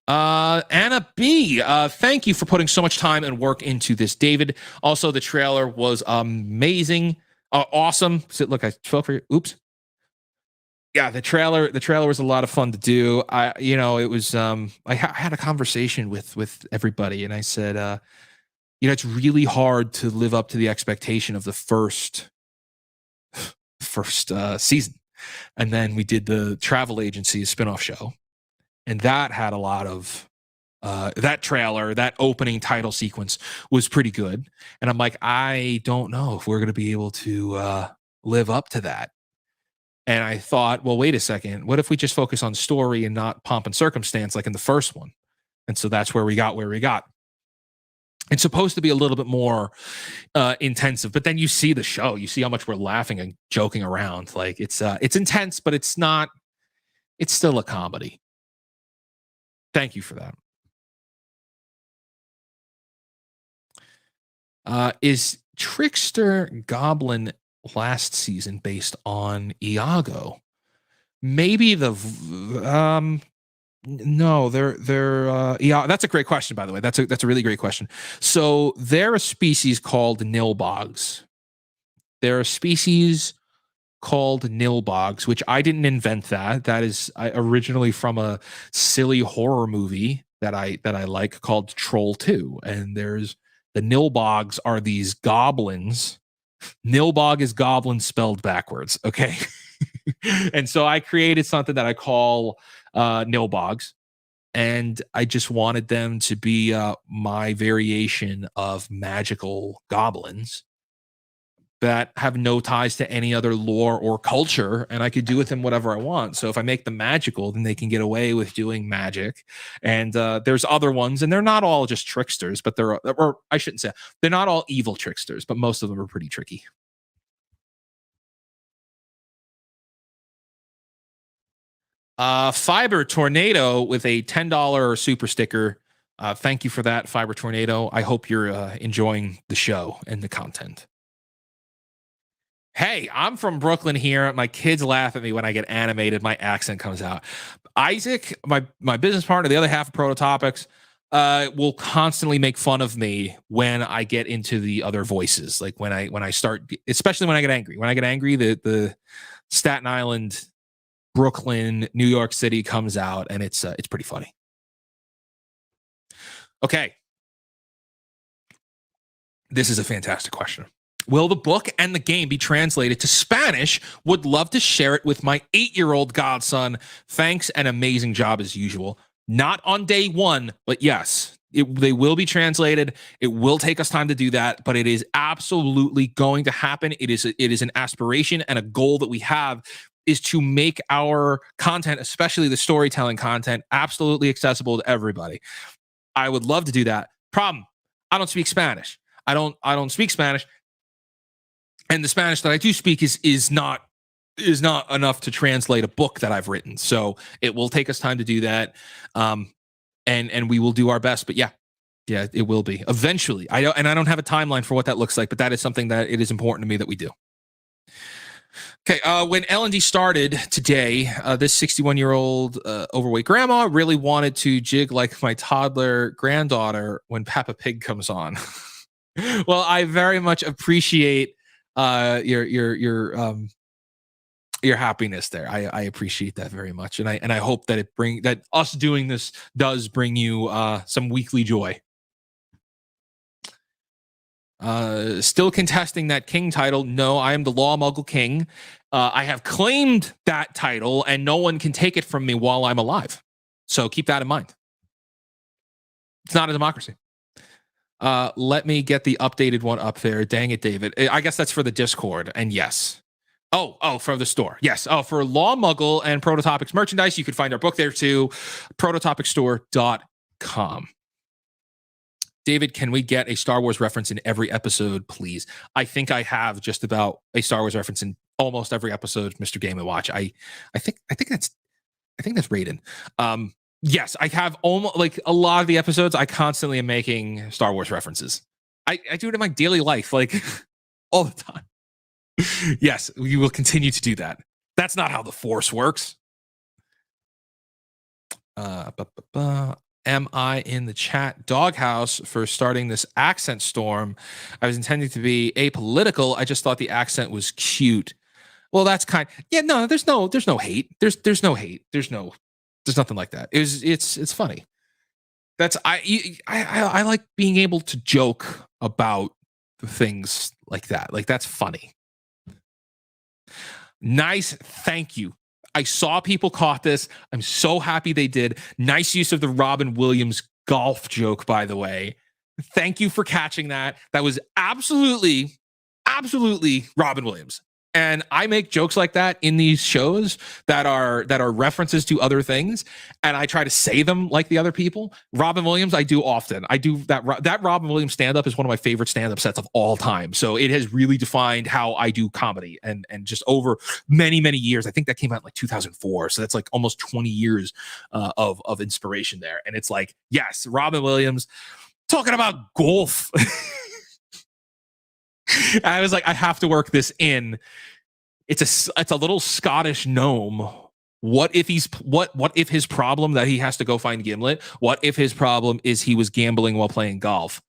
Anna B, thank you for putting so much time and work into this, David. Also, the trailer was amazing, awesome. So, look, I fell for you. Oops. Yeah, the trailer was a lot of fun to do. It was I had a conversation with everybody, and I said, it's really hard to live up to the expectation of the first season, and then we did the travel agency spinoff show. And that had a lot of that trailer, that opening title sequence was pretty good. And I'm like, I don't know if we're going to be able to live up to that. And I thought, well, wait a second. What if we just focus on story and not pomp and circumstance like in the first one? And so that's where we got. It's supposed to be a little bit more intensive, but then you see the show, you see how much we're laughing and joking around. Like it's intense, but it's not. It's still a comedy. Thank you for that. Is Trickster Goblin last season based on 𝐂𝐎𝐍𝐄𝐃? Maybe no, they're yeah, that's a great question, by the way. That's a really great question. So they're a species called nilbogs. They're a species called nilbogs, which I didn't invent. That is originally from a silly horror movie that I like called Troll 2. And there's the nilbogs are these goblins. Nilbog is goblin spelled backwards. Okay. And so I created something that I call nilbogs. And I just wanted them to be my variation of magical goblins that have no ties to any other lore or culture, and I could do with them whatever I want. So if I make them magical, then they can get away with doing magic. And there's other ones, and they're not all just tricksters, but or I shouldn't say, they're not all evil tricksters, but most of them are pretty tricky. Fiber Tornado with a $10 super sticker. Thank you for that, Fiber Tornado. I hope you're enjoying the show and the content. Hey, I'm from Brooklyn here. My kids laugh at me when I get animated. My accent comes out. Isaac, my business partner, the other half of Prototopics, will constantly make fun of me when I get into the other voices. Like when I start, especially when I get angry. When I get angry, the Staten Island, Brooklyn, New York City comes out, and it's pretty funny. Okay, this is a fantastic question. Will the book and the game be translated to Spanish? Would love to share it with my 8-year-old godson. Thanks, and amazing job as usual. Not on day one, but yes, they will be translated. It will take us time to do that, but it is absolutely going to happen. It is an aspiration and a goal that we have, is to make our content, especially the storytelling content, absolutely accessible to everybody. I would love to do that. Problem, I don't speak Spanish. I don't speak Spanish. And the Spanish that I do speak is not enough to translate a book that I've written. So it will take us time to do that. And we will do our best. But yeah, it will be eventually. I don't have a timeline for what that looks like, but that is something that it is important to me that we do. Okay, when L&D started today, this 61-year-old overweight grandma really wanted to jig like my toddler granddaughter when Peppa Pig comes on. Well, I very much appreciate your happiness there. I appreciate that very much, and I hope that that us doing this does bring you some weekly joy. Still contesting that king title. No, I am the Law Muggle King. I have claimed that title, and no one can take it from me while I'm alive. So keep that in mind. It's not a democracy. Let me get the updated one up there. Dang it, David. I guess that's for the Discord. And yes. Oh, for the store. Yes. Oh, for Law Muggle and Prototopics merchandise, you can find our book there too. Prototopicsstore.com. David, can we get a Star Wars reference in every episode, please? I think I have just about a Star Wars reference in almost every episode, Mr. Game and Watch. I think that's Raiden. Yes, I have almost like a lot of the episodes. I constantly am making Star Wars references. I do it in my daily life, like all the time. Yes, we will continue to do that. That's not how the Force works. Am I in the chat doghouse for starting this accent storm? I was intending to be apolitical. I just thought the accent was cute. Well, that's no, there's no hate. There's no hate. There's nothing like that. It's funny. That's I like being able to joke about things like that. Like, that's funny. Nice. Thank you. I saw people caught this. I'm so happy they did. Nice use of the Robin Williams golf joke, by the way. Thank you for catching that. That was absolutely Robin Williams. And I make jokes like that in these shows that are references to other things, and I try to say them like the other people. Robin Williams, I do often. I do that Robin Williams stand-up is one of my favorite stand-up sets of all time. So it has really defined how I do comedy, and just over many years. I think that came out in like 2004, so that's like almost 20 years of inspiration there. And it's like, yes, Robin Williams talking about golf. I was like, I have to work this in. It's a little Scottish gnome. What if his problem that he has to go find Gimlet? What if his problem is he was gambling while playing golf?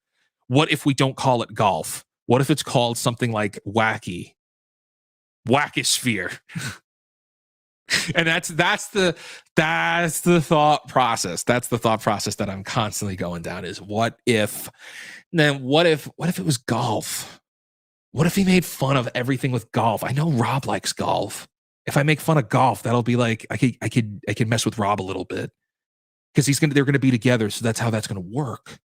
What if we don't call it golf? What if it's called something like Wackosphere? And that's the thought process. That's the thought process that I'm constantly going down, is what if it was golf? What if he made fun of everything with golf? I know Rob likes golf. If I make fun of golf, that'll be like I could mess with Rob a little bit, because they're gonna be together, so that's how that's gonna work.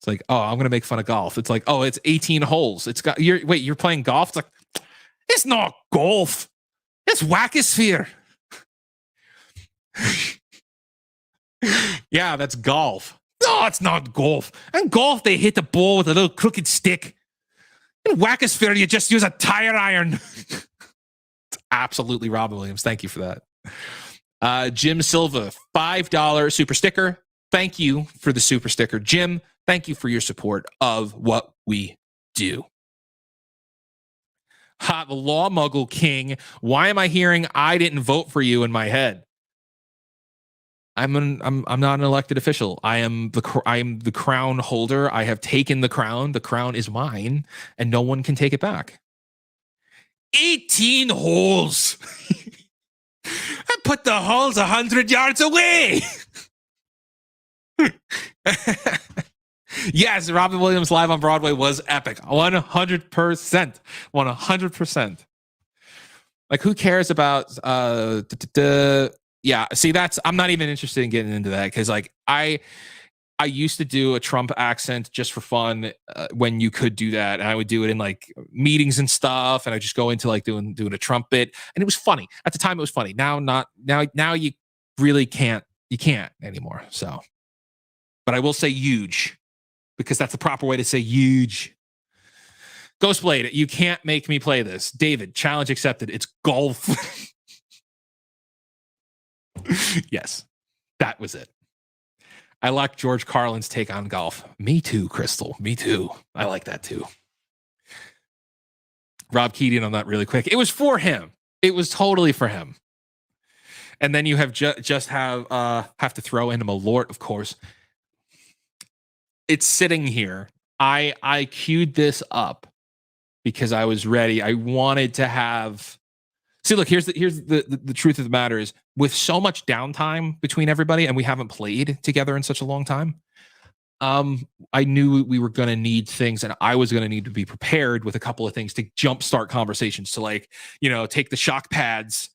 It's like, oh, I'm gonna make fun of golf. It's like, oh, it's 18 holes. You're playing golf. It's like, it's not golf. It's Wackosphere. Yeah, that's golf. No, it's not golf. And golf, they hit the ball with a little crooked stick. In Wackosphere, you just use a tire iron. It's absolutely Robin Williams. Thank you for that. Jim Silva, $5 super sticker. Thank you for the super sticker. Jim, thank you for your support of what we do. The Law Muggle King. Why am I hearing I didn't vote for you in my head? I'm not an elected official. I am the crown holder. I have taken the crown. The crown is mine, and no one can take it back. 18 holes. I put the holes 100 yards away. Yes, Robin Williams live on Broadway was epic. 100%. 100%. Like, who cares about yeah, see, I'm not even interested in getting into that, because like I used to do a Trump accent just for fun when you could do that, and I would do it in like meetings and stuff, and I just go into like doing a Trump bit, and it was funny at the time. It was funny. Now you really can't anymore. So, but I will say huge, because that's the proper way to say huge. Ghostblade, you can't make me play this. David, challenge accepted. It's golf. Yes, that was it. I like George Carlin's take on golf. Me too, Crystal. Me too. I like that too. Rob Keating on that really quick. It was for him. It was totally for him. And then you have just have to throw in a Malort, of course. It's sitting here. I queued this up because I was ready. I wanted to have. See, look, here's the truth of the matter is, with so much downtime between everybody, and we haven't played together in such a long time, I knew we were going to need things, and I was going to need to be prepared with a couple of things to jumpstart conversations, to like, take the shock pads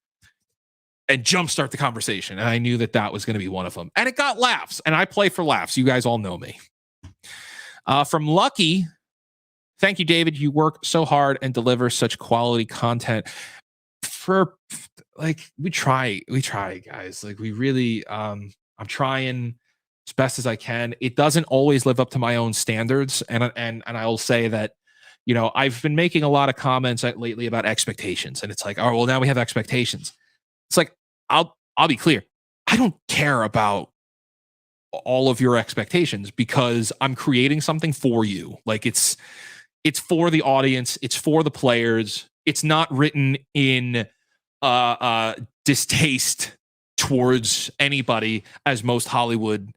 and jumpstart the conversation. And I knew that was going to be one of them. And it got laughs, and I play for laughs. You guys all know me. From Lucky, thank you, David. You work so hard and deliver such quality content. For like, we try, guys. Like, we really, I'm trying as best as I can. It doesn't always live up to my own standards, and I'll say that, I've been making a lot of comments lately about expectations, and it's like, oh well, now we have expectations. It's like, I'll be clear, I don't care about all of your expectations because I'm creating something for you. Like it's for the audience, it's for the players. It's not written in distaste towards anybody, as most Hollywood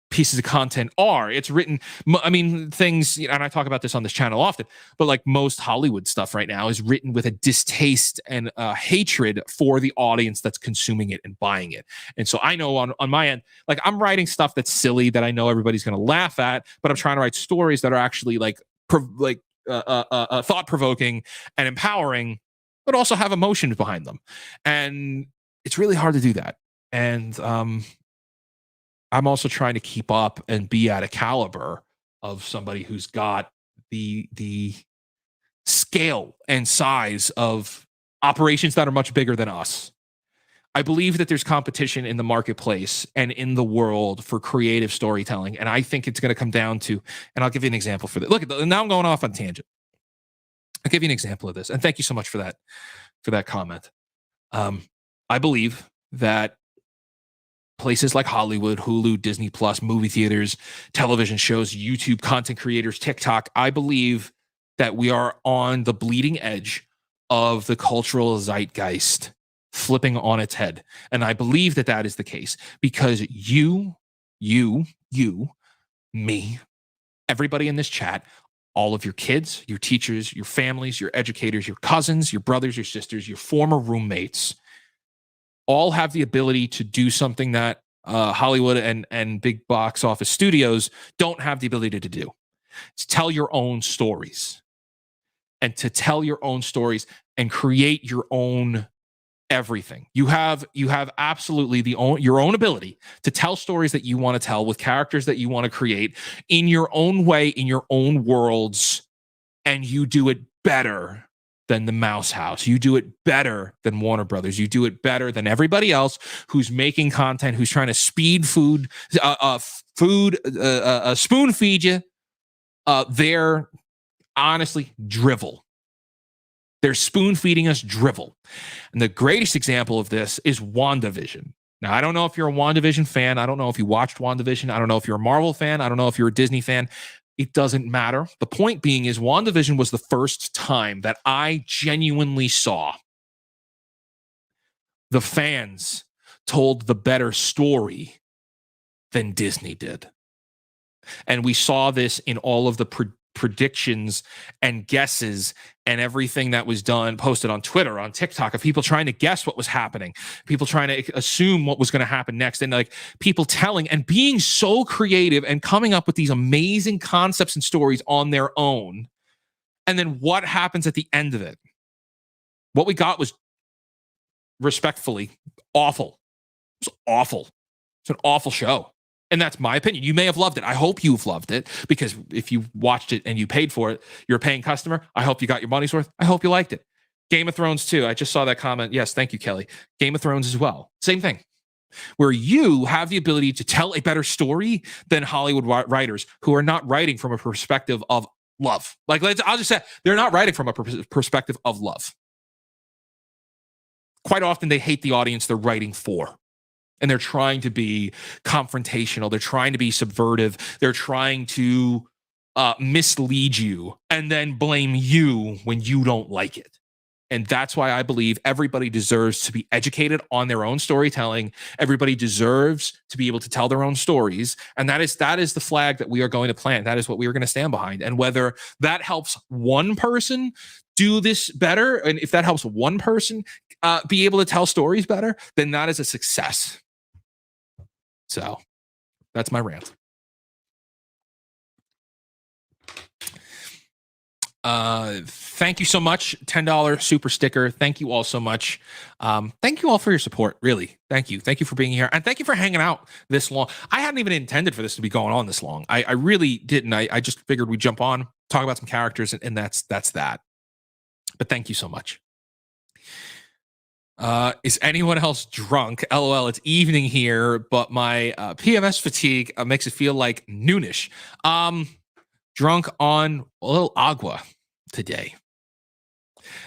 pieces of content are. It's written, I mean, things, and I talk about this on this channel often, but like most Hollywood stuff right now is written with a distaste and hatred for the audience that's consuming it and buying it. And so I know on my end, like I'm writing stuff that's silly that I know everybody's going to laugh at, but I'm trying to write stories that are actually thought provoking and empowering, but also have emotions behind them. And it's really hard to do that. And I'm also trying to keep up and be at a caliber of somebody who's got the scale and size of operations that are much bigger than us. I believe that there's competition in the marketplace and in the world for creative storytelling. And I think it's going to come down to, and I'll give you an example for that. Look, now I'm going off on tangent. I'll give you an example of this. And thank you so much for that comment. I believe that places like Hollywood, Hulu, Disney Plus, movie theaters, television shows, YouTube content creators, TikTok, I believe that we are on the bleeding edge of the cultural zeitgeist flipping on its head. And I believe that that is the case because you, me, everybody in this chat, all of your kids, your teachers, your families, your educators, your cousins, your brothers, your sisters, your former roommates, all have the ability to do something that Hollywood and big box office studios don't have the ability to do. It's tell your own stories. And to tell your own stories and create your own everything. You have absolutely your own ability to tell stories that you want to tell with characters that you want to create in your own way, in your own worlds, and you do it better than the Mouse House. You do it better than Warner Brothers. You do it better than everybody else who's making content, who's trying to spoon feed you. They're honestly drivel. They're spoon feeding us drivel. And the greatest example of this is WandaVision. Now, I don't know if you're a WandaVision fan. I don't know if you watched WandaVision. I don't know if you're a Marvel fan. I don't know if you're a Disney fan. It doesn't matter. The point being is WandaVision was the first time that I genuinely saw the fans told the better story than Disney did. And we saw this in all of the predictions and guesses and everything that was done, posted on Twitter, on TikTok, of people trying to guess what was happening, people trying to assume what was going to happen next, and like people telling and being so creative and coming up with these amazing concepts and stories on their own. And then what happens at the end of it? What we got was, respectfully, awful. It was awful. It's an awful show. And that's my opinion. You may have loved it. I hope you've loved it, because if you watched it and you paid for it, you're a paying customer. I hope you got your money's worth. I hope you liked it. Game of Thrones too. I just saw that comment. Yes, thank you, Kelly. Game of Thrones as well. Same thing. Where you have the ability to tell a better story than Hollywood writers who are not writing from a perspective of love. I'll just say, they're not writing from a perspective of love. Quite often they hate the audience they're writing for. And they're trying to be confrontational. They're trying to be subversive. They're trying to mislead you and then blame you when you don't like it. And that's why I believe everybody deserves to be educated on their own storytelling. Everybody deserves to be able to tell their own stories. And that is the flag that we are going to plant. That is what we are going to stand behind. And whether that helps one person do this better, and if that helps one person be able to tell stories better, then that is a success. So that's my rant. Thank you so much. $10 super sticker. Thank you all so much. Thank you all for your support. Really. Thank you. Thank you for being here. And thank you for hanging out this long. I hadn't even intended for this to be going on this long. I really didn't. I just figured we'd jump on, talk about some characters, and that's that. But thank you so much. Is anyone else drunk? LOL, it's evening here, but my PMS fatigue makes it feel like noonish. Drunk on a little agua today.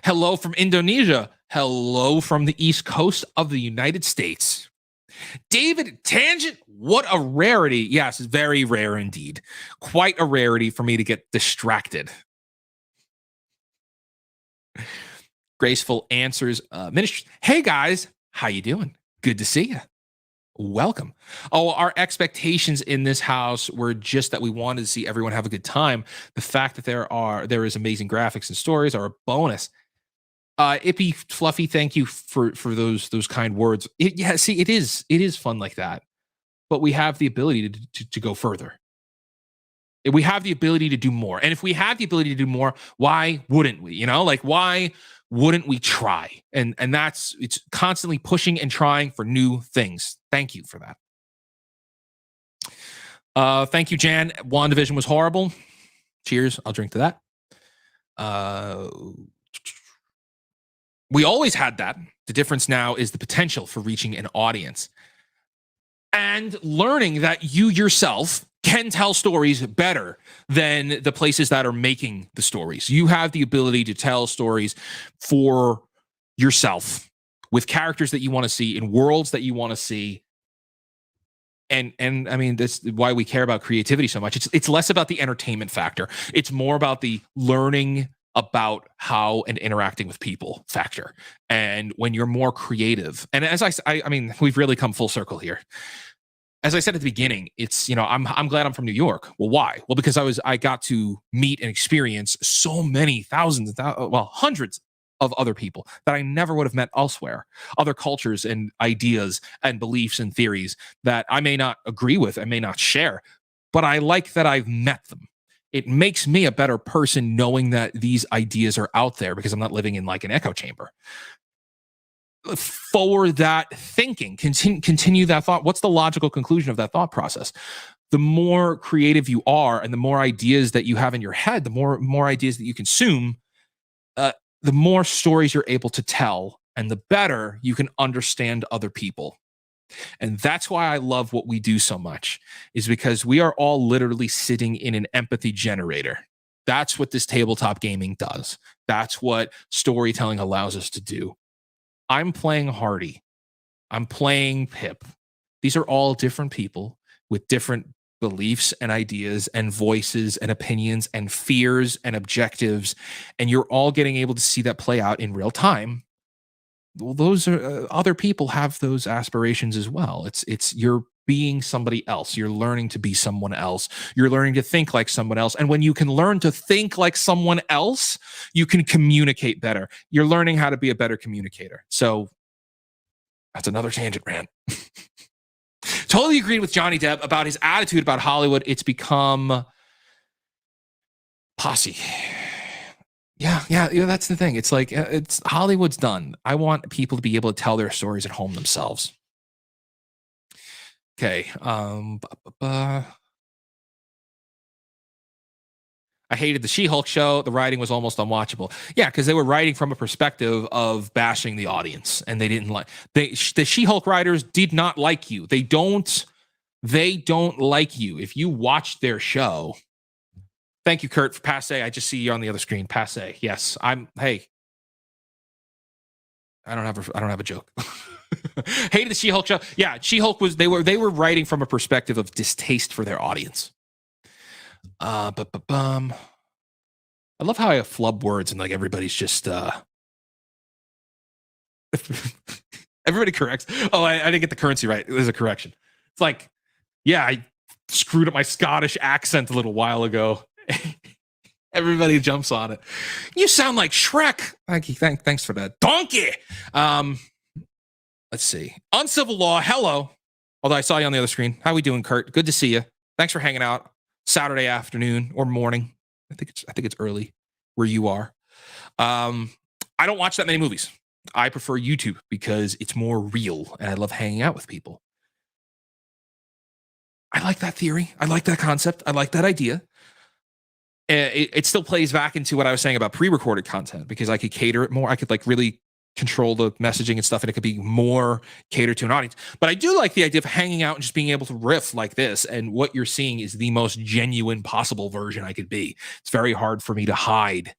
Hello from Indonesia. Hello from the East Coast of the United States. David Tangent, what a rarity. Yes, very rare indeed. Quite a rarity for me to get distracted. Graceful Answers Ministry. Hey guys, how you doing? Good to see you. Welcome. Oh, our expectations in this house were just that we wanted to see everyone have a good time. The fact that there is amazing graphics and stories are a bonus. Ippy Fluffy, thank you for those kind words. See, it is fun like that, but we have the ability to go further. We have the ability to do more, and if we have the ability to do more, why wouldn't we? You know, like why wouldn't we try? And it's constantly pushing and trying for new things. Thank you for that. Thank you, Jan. WandaVision was horrible. Cheers. I'll drink to that. We always had that. The difference now is the potential for reaching an audience and learning that you yourself can tell stories better than the places that are making the stories. You have the ability to tell stories for yourself with characters that you want to see in worlds that you want to see. And I mean, that's why we care about creativity so much. It's less about the entertainment factor. It's more about the learning about how and interacting with people factor. And when you're more creative, and as I mean, we've really come full circle here. As I said at the beginning, it's, you know, I'm glad I'm from New York. Well, why? Well, because I got to meet and experience so many hundreds of other people that I never would have met elsewhere, other cultures and ideas and beliefs and theories that I may not agree with, I may not share, but I like that I've met them. It makes me a better person knowing that these ideas are out there because I'm not living in like an echo chamber. Forward that thinking, continue that thought. What's the logical conclusion of that thought process? The more creative you are and the more ideas that you have in your head, the more ideas that you consume, the more stories you're able to tell and the better you can understand other people. And that's why I love what we do so much, is because we are all literally sitting in an empathy generator. That's what this tabletop gaming does. That's what storytelling allows us to do. I'm playing Hardy. I'm playing Pip. These are all different people with different beliefs and ideas and voices and opinions and fears and objectives. And you're all getting able to see that play out in real time. Well, those are other people have those aspirations as well. It's you're being somebody else. You're learning to be someone else. You're learning to think like someone else. And when you can learn to think like someone else, you can communicate better. You're learning how to be a better communicator. So that's another tangent rant. Totally agreed with Johnny Depp about his attitude about Hollywood. It's become posse. Yeah, that's the thing. It's like it's Hollywood's done. I want people to be able to tell their stories at home themselves. Okay. I hated the She-Hulk show. The writing was almost unwatchable. Yeah, because they were writing from a perspective of bashing the audience, and they didn't like the She-Hulk writers did not like you. They don't like you. If you watched their show. Thank you, Kurt, for passe. I just see you on the other screen. Passe. Yes, hey, I don't have a joke. Hated the She-Hulk show. Yeah, She-Hulk they were writing from a perspective of distaste for their audience. I love how I have flub words and like everybody's just everybody corrects. Oh, I didn't get the currency right. There's a correction. It's like, yeah, I screwed up my Scottish accent a little while ago. Everybody jumps on it. You sound like Shrek. Thanks for that. Donkey. Let's see. Uncivil Law. Hello. Although I saw you on the other screen. How we doing, Kurt? Good to see you. Thanks for hanging out. Saturday afternoon or morning. I think it's early where you are. I don't watch that many movies. I prefer YouTube because it's more real and I love hanging out with people. I like that theory. I like that concept. I like that idea. It still plays back into what I was saying about pre-recorded content because I could cater it more. I could like really control the messaging and stuff, and it could be more catered to an audience. But I do like the idea of hanging out and just being able to riff like this, and what you're seeing is the most genuine possible version I could be. It's very hard for me to hide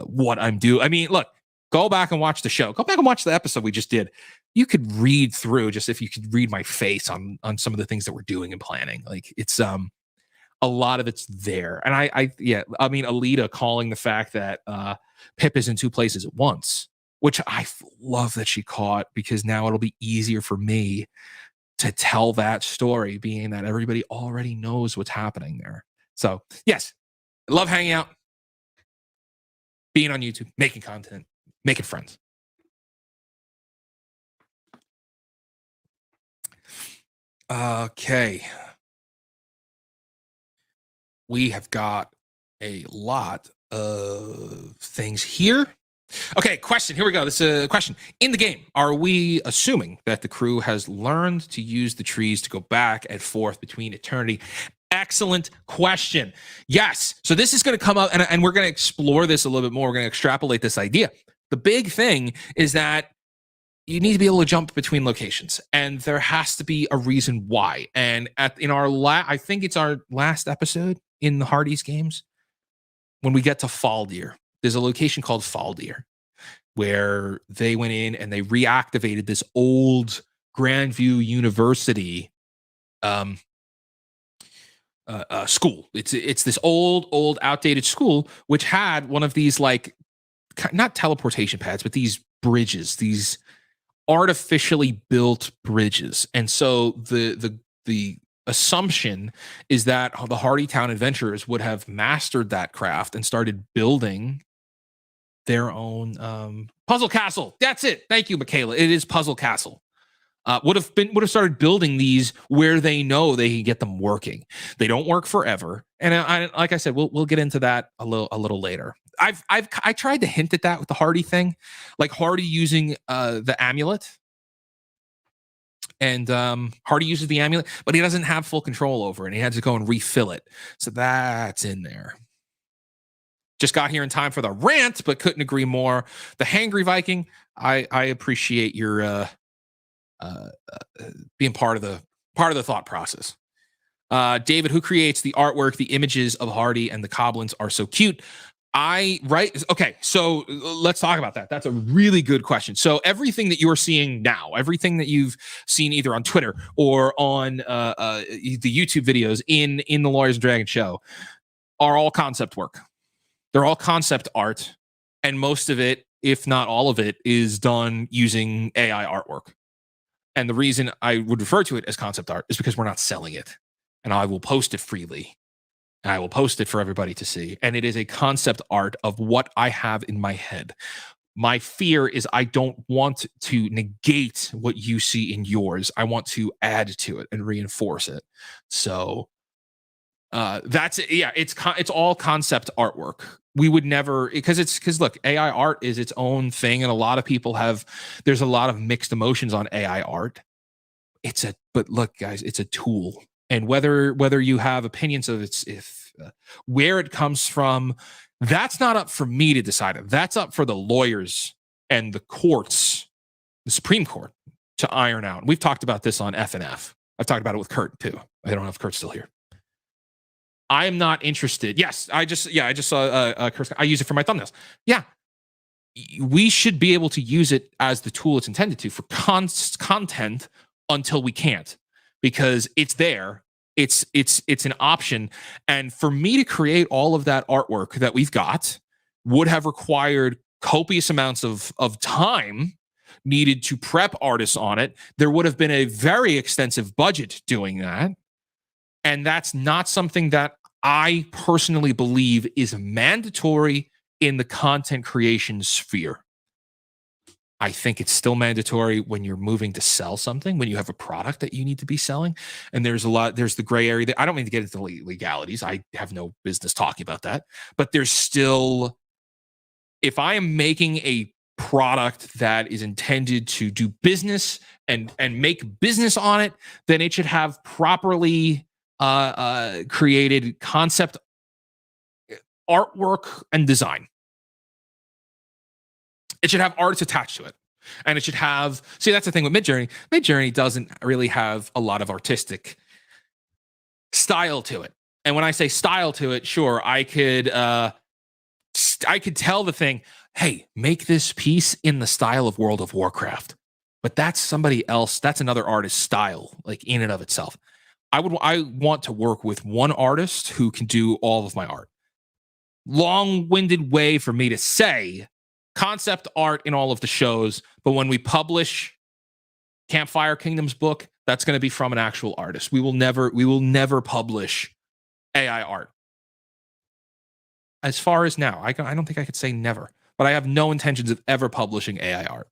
what I'm doing. I mean, look, go back and watch the show. Go back and watch the episode we just did. You could read through, just if you could read my face on some of the things that we're doing and planning. Like, it's a lot of it's there. And I mean, Alita calling the fact that Pip is in two places at once, which I love that she caught, because now it'll be easier for me to tell that story, being that everybody already knows what's happening there. So yes, I love hanging out, being on YouTube, making content, making friends. Okay. We have got a lot of things here. Okay, question. Here we go. This is a question. In the game, are we assuming that the crew has learned to use the trees to go back and forth between eternity? Excellent question. Yes. So this is going to come up, and we're going to explore this a little bit more. We're going to extrapolate this idea. The big thing is that you need to be able to jump between locations, and there has to be a reason why. And I think it's our last episode in the Hardy's games, when we get to Faldir, there's a location called Faldir where they went in and they reactivated this old Grandview University school. It's this old outdated school, which had one of these, like, not teleportation pads, but these bridges, these artificially built bridges. And so the assumption is that the Hardytown adventurers would have mastered that craft and started building their own puzzle castle. That's it. Thank you, Michaela. It is puzzle castle. Would have started building these where they know they can get them working. They don't work forever, and like I said, we'll get into that a little later. I tried to hint at that with the Hardy thing, like Hardy using the amulet. And Hardy uses the amulet, but he doesn't have full control over it, and he had to go and refill it. So that's in there. Just got here in time for the rant, but couldn't agree more. The Hangry Viking, I appreciate your being part of the thought process. David, who creates the artwork? The images of Hardy and the Goblins are so cute. Okay, so let's talk about that. That's a really good question. So everything that you're seeing now, everything that you've seen either on Twitter or on the YouTube videos in the Lawyers and Dragons show are all concept work. They're all concept art, and most of it, if not all of it, is done using AI artwork. And the reason I would refer to it as concept art is because we're not selling it, and I will post it freely. I will post it for everybody to see. And it is a concept art of what I have in my head. My fear is I don't want to negate what you see in yours. I want to add to it and reinforce it. So that's it. Yeah, it's all concept artwork. We would never, because look, AI art is its own thing, and a lot of people there's a lot of mixed emotions on AI art. But look, guys, it's a tool. And whether you have opinions of where it comes from, that's not up for me to decide. That's up for the lawyers and the courts, the Supreme Court, to iron out. We've talked about this on F&F. I've talked about it with Kurt too. I don't know if Kurt's still here. I am not interested. Yes, I just saw Kurt. I use it for my thumbnails. Yeah, we should be able to use it as the tool it's intended to for content until we can't. Because it's there, it's an option, and for me to create all of that artwork that we've got would have required copious amounts of time needed to prep artists on it. There would have been a very extensive budget doing that, and that's not something that I personally believe is mandatory in the content creation sphere. I think it's still mandatory when you're moving to sell something, when you have a product that you need to be selling. And there's the gray area that I don't mean to get into legalities. I have no business talking about that. But there's still, if I am making a product that is intended to do business and make business on it, then it should have properly created concept artwork and design. It should have artists attached to it. And it should have, see, that's the thing with Midjourney. Midjourney doesn't really have a lot of artistic style to it. And when I say style to it, sure, I could tell the thing, hey, make this piece in the style of World of Warcraft. But that's somebody else, that's another artist's style, like in and of itself. I want to work with one artist who can do all of my art. Long-winded way for me to say concept art in all of the shows, but when we publish Campfire Kingdom's book, that's going to be from an actual artist. We will never publish AI art. As far as now, I don't think I could say never, but I have no intentions of ever publishing AI art.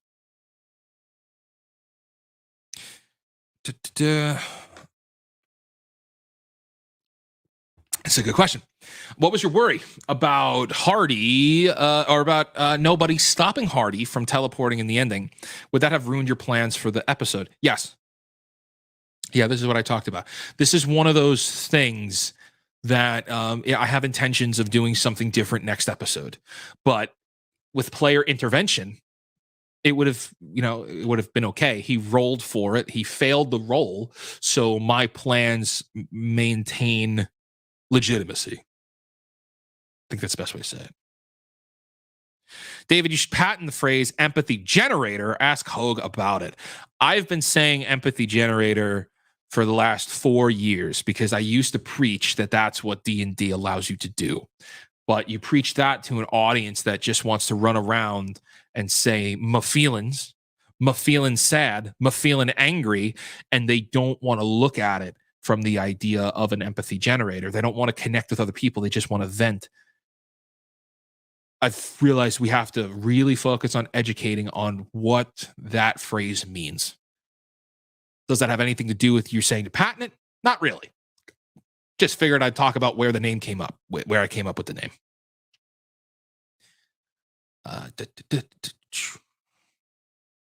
It's a good question. What was your worry about Hardy or about nobody stopping Hardy from teleporting in the ending? Would that have ruined your plans for the episode? Yes. Yeah, this is what I talked about. This is one of those things that I have intentions of doing something different next episode. But with player intervention, it would have been okay. He rolled for it. He failed the roll. So my plans maintain legitimacy. I think that's the best way to say it. David, you should patent the phrase empathy generator. Ask Hogue about it. I've been saying empathy generator for the last 4 years because I used to preach that that's what D&D allows you to do. But you preach that to an audience that just wants to run around and say, my feelings sad, my feeling angry, and they don't want to look at it from the idea of an empathy generator. They don't want to connect with other people. They just want to vent. I've realized we have to really focus on educating on what that phrase means. Does that have anything to do with you saying to patent it? Not really. Just figured I'd talk about where the name came up, where I came up with the name.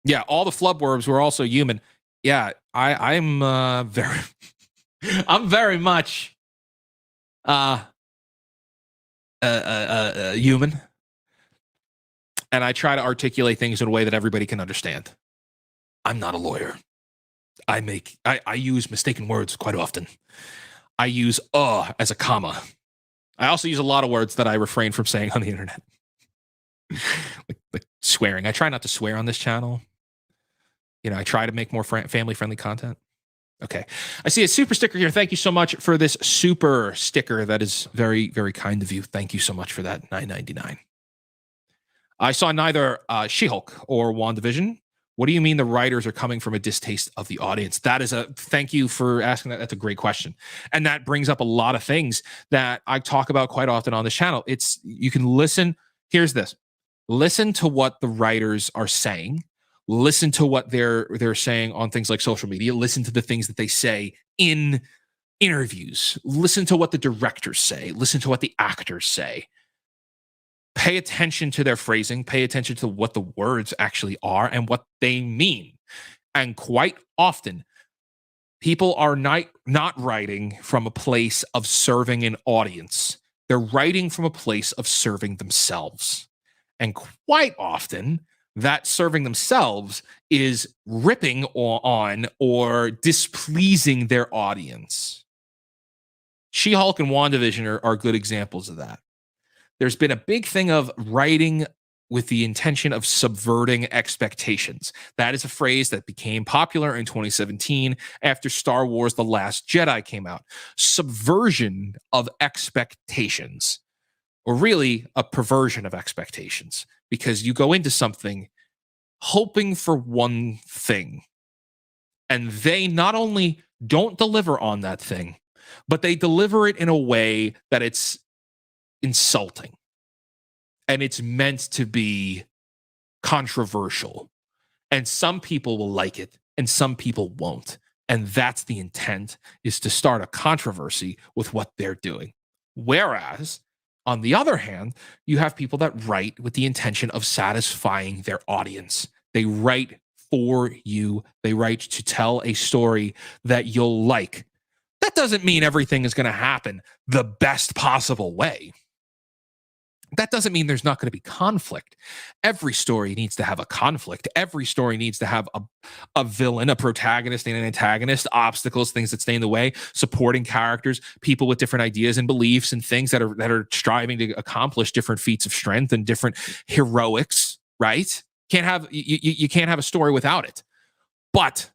Yeah, all the flubwords were also human. Yeah, I'm very... I'm very much human, and I try to articulate things in a way that everybody can understand. I'm not a lawyer. I use mistaken words quite often. I use as a comma. I also use a lot of words that I refrain from saying on the internet. like swearing. I try not to swear on this channel. I try to make more family-friendly content. Okay. I see a super sticker here. Thank you so much for this super sticker. That is very, very kind of you. Thank you so much for that. $9.99. I saw neither She-Hulk or WandaVision. What do you mean the writers are coming from a distaste of the audience? Thank you for asking that. That's a great question. And that brings up a lot of things that I talk about quite often on this channel. You can listen. Here's this. Listen to what the writers are saying. Listen to what they're saying on things like social media. Listen to the things that they say in interviews. Listen to what the directors say. Listen to what the actors say. Pay attention to their phrasing. Pay attention to what the words actually are and what they mean. And quite often, people are not writing from a place of serving an audience. They're writing from a place of serving themselves. And quite often, that serving themselves is ripping on or displeasing their audience. She-Hulk and WandaVision are good examples of that. There's been a big thing of writing with the intention of subverting expectations. That is a phrase that became popular in 2017 after Star Wars: The Last Jedi came out. Subversion of expectations, or really a perversion of expectations, because you go into something hoping for one thing, and they not only don't deliver on that thing, but they deliver it in a way that it's insulting and it's meant to be controversial, and some people will like it and some people won't, and that's the intent, is to start a controversy with what they're doing. Whereas on the other hand, you have people that write with the intention of satisfying their audience. They write for you. They write to tell a story that you'll like. That doesn't mean everything is going to happen the best possible way. That doesn't mean there's not going to be conflict. Every story needs to have a conflict. Every story needs to have a villain, a protagonist, and an antagonist, obstacles, things that stay in the way, supporting characters, people with different ideas and beliefs, and things that are striving to accomplish different feats of strength and different heroics. Right? You can't have a story without it. But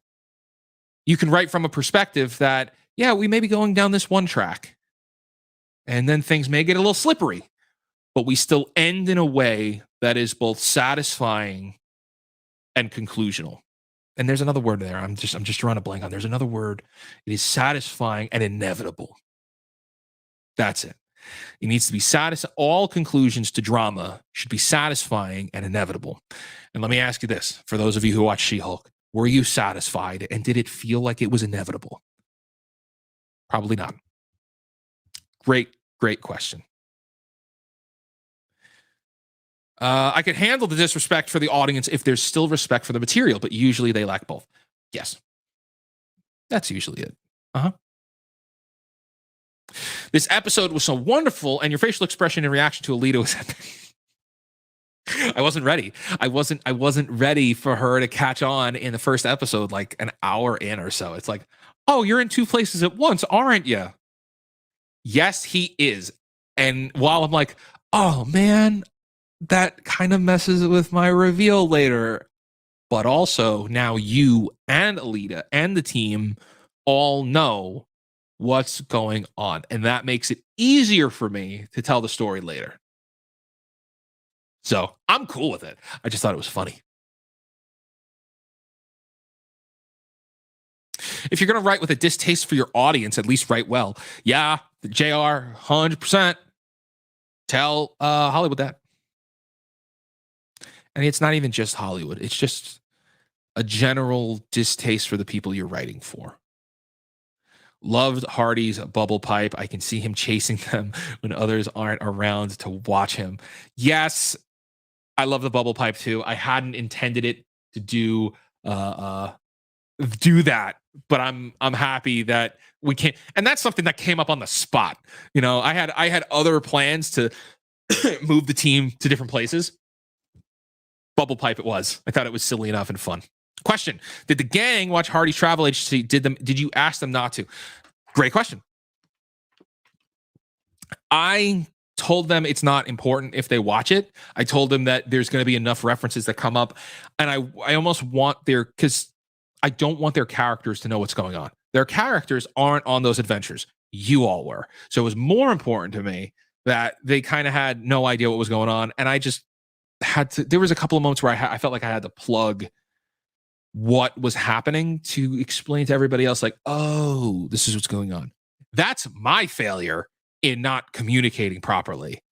you can write from a perspective that, yeah, we may be going down this one track, and then things may get a little slippery, but we still end in a way that is both satisfying and conclusional. And there's another word there. I'm just drawing a blank on. There's another word. It is satisfying and inevitable. That's it. It needs to be satisfying. All conclusions to drama should be satisfying and inevitable. And let me ask you this: for those of you who watch She-Hulk, were you satisfied, and did it feel like it was inevitable? Probably not. Great question. I could handle the disrespect for the audience if there's still respect for the material, but usually they lack both. Yes. That's usually it. This episode was so wonderful, and your facial expression in reaction to Alita was epic. I wasn't ready. I wasn't ready for her to catch on in the first episode, like an hour in or so. It's like, oh, you're in two places at once, aren't you? Yes, he is. And while I'm like, oh man, that kind of messes with my reveal later. But also now you and Alita and the team all know what's going on. And that makes it easier for me to tell the story later. So I'm cool with it. I just thought it was funny. If you're going to write with a distaste for your audience, at least write well. Yeah, the JR, 100%. Tell Hollywood that. And it's not even just Hollywood. It's just a general distaste for the people you're writing for. Loved Hardy's bubble pipe. I can see him chasing them when others aren't around to watch him. Yes, I love the bubble pipe too. I hadn't intended it to do that, but I'm happy that we can't. And that's something that came up on the spot. You know, I had other plans to move the team to different places. Bubble pipe it was. I thought it was silly enough and fun. Question: did the gang watch Hardy's travel agency? Did you ask them not to? Great question. I told them it's not important if they watch it. I told them that there's going to be enough references that come up, and I almost want because I don't want their characters to know what's going on. Their characters aren't on those adventures. You all were. So it was more important to me that they kind of had no idea what was going on, and I just had to. There was a couple of moments where I felt like I had to plug what was happening to explain to everybody else, like, oh, this is what's going on. That's my failure in not communicating properly.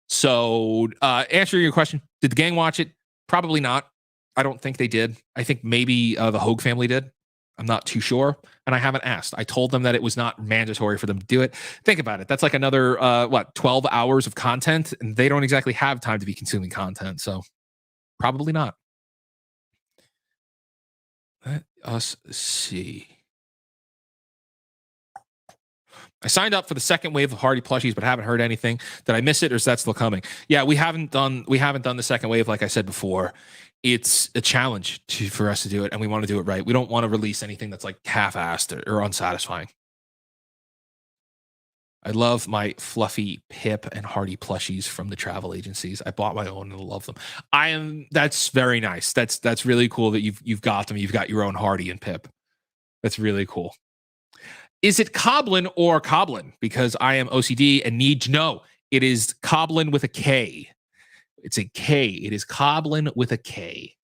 So, answering your question, did the gang watch it? Probably not. I don't think they did. I think maybe the Hogue family did. I'm not too sure. And I haven't asked. I told them that it was not mandatory for them to do it. Think about it. That's like another, 12 hours of content. And they don't exactly have time to be consuming content. So probably not. Let us see. I signed up for the second wave of Hardy plushies, but haven't heard anything. Did I miss it, or is that still coming? Yeah, we haven't done the second wave, like I said before. It's a challenge for us to do it, and we want to do it right. We don't want to release anything that's like half-assed or unsatisfying. I love my fluffy Pip and Hardy plushies from the travel agencies. I bought my own and I love them. That's very nice. That's really cool that you've got them. You've got your own Hardy and Pip. That's really cool. Is it Coblin or Coblin? Because I am OCD and need to know. It is Coblin with a K. It's a K. It is Coblin with a K.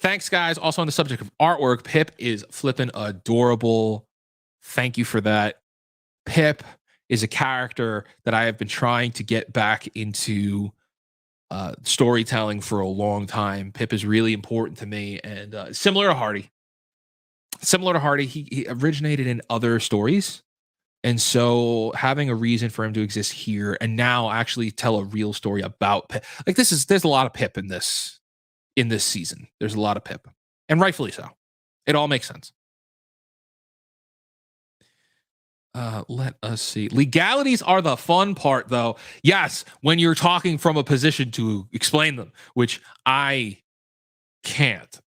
Thanks, guys. Also on the subject of artwork, Pip is flipping adorable. Thank you for that. Pip is a character that I have been trying to get back into storytelling for a long time. Pip is really important to me, and similar to Hardy. He originated in other stories. And so having a reason for him to exist here and now actually tell a real story about Pip. Like there's a lot of Pip in this season. There's a lot of Pip. And rightfully so. It all makes sense. Let us see. Legalities are the fun part, though. Yes, when you're talking from a position to explain them, which I can't.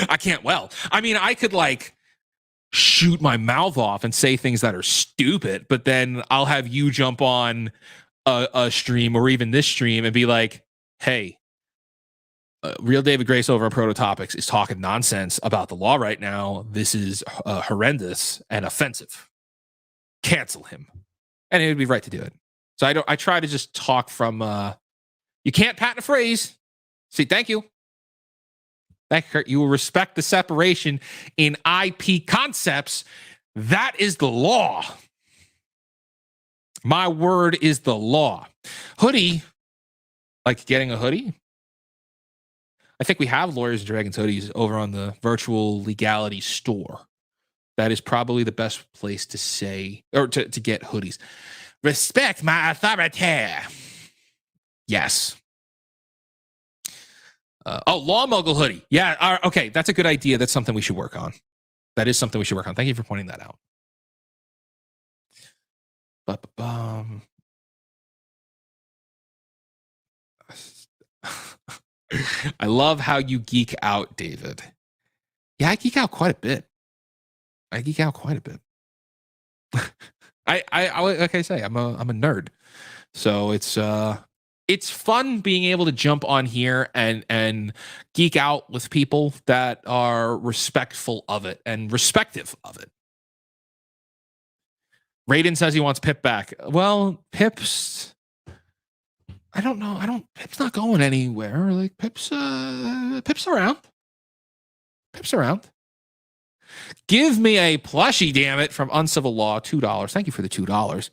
I can't. Well, I mean, I could like shoot my mouth off and say things that are stupid, but then I'll have you jump on a stream or even this stream and be like, hey, real David Grace over on Prototopics is talking nonsense about the law right now. This is horrendous and offensive. Cancel him. And it would be right to do it. So I try to just talk from you can't patent a phrase. See, thank you. Thank you, Kurt. You will respect the separation in IP concepts. That is the law. My word is the law. Hoodie, like getting a hoodie. I think we have Lawyers and Dragons hoodies over on the virtual legality store. That is probably the best place to say or to get hoodies. Respect my authority. Yes. Law Mogul hoodie. Yeah. Okay. That's a good idea. That's something we should work on. That is something we should work on. Thank you for pointing that out. I love how you geek out, David. Yeah, I geek out quite a bit. I like I say, I'm a nerd. So it's fun being able to jump on here and geek out with people that are respectful of it and respective of it. Raiden says he wants Pip back. Well, Pip's I don't know. Pip's not going anywhere. Like Pip's around. Pip's around. Give me a plushie, damn it, from Uncivil Law, $2. Thank you for the $2.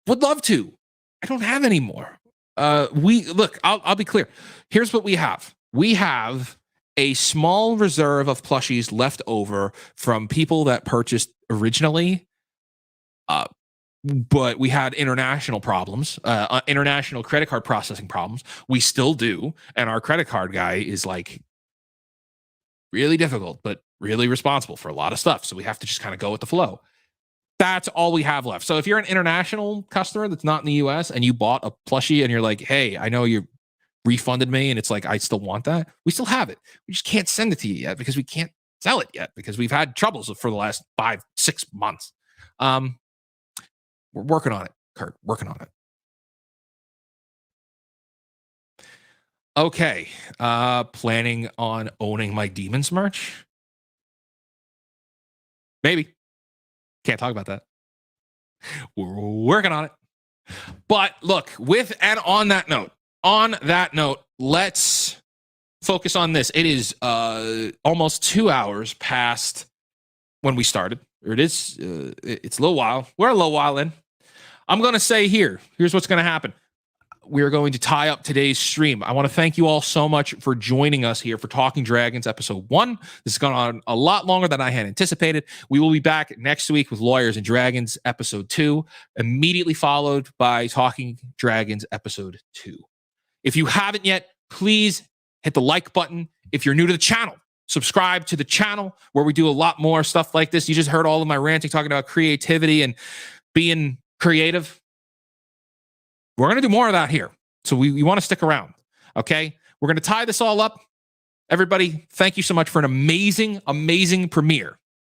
Would love to. I don't have any more. I'll be clear. Here's what we have. We have a small reserve of plushies left over from people that purchased originally. But we had international problems, international credit card processing problems. We still do. And our credit card guy is like really difficult, but really responsible for a lot of stuff. So we have to just kind of go with the flow. That's all we have left. So if you're an international customer that's not in the US and you bought a plushie and you're like, hey, I know you refunded me and it's like, I still want that. We still have it. We just can't send it to you yet because we can't sell it yet because we've had troubles for the last 5-6 months. We're working on it, Kurt. Working on it. Okay. Planning on owning my Demons merch? Maybe. Can't talk about that. We're working on it. But look, on that note, let's focus on this. It is almost 2 hours past when we started. Or it is, it's a little while. We're a little while in. I'm going to say here's what's going to happen. We're going to tie up today's stream. I want to thank you all so much for joining us here for Talking Dragons episode 1. This has gone on a lot longer than I had anticipated. We will be back next week with Lawyers and Dragons episode 2, immediately followed by Talking Dragons episode 2. If you haven't yet, please hit the like button. If you're new to the channel, subscribe to the channel where we do a lot more stuff like this. You just heard all of my ranting talking about creativity and being creative. We're going to do more of that here. So we want to stick around. Okay. We're going to tie this all up. Everybody, thank you so much for an amazing, amazing premiere.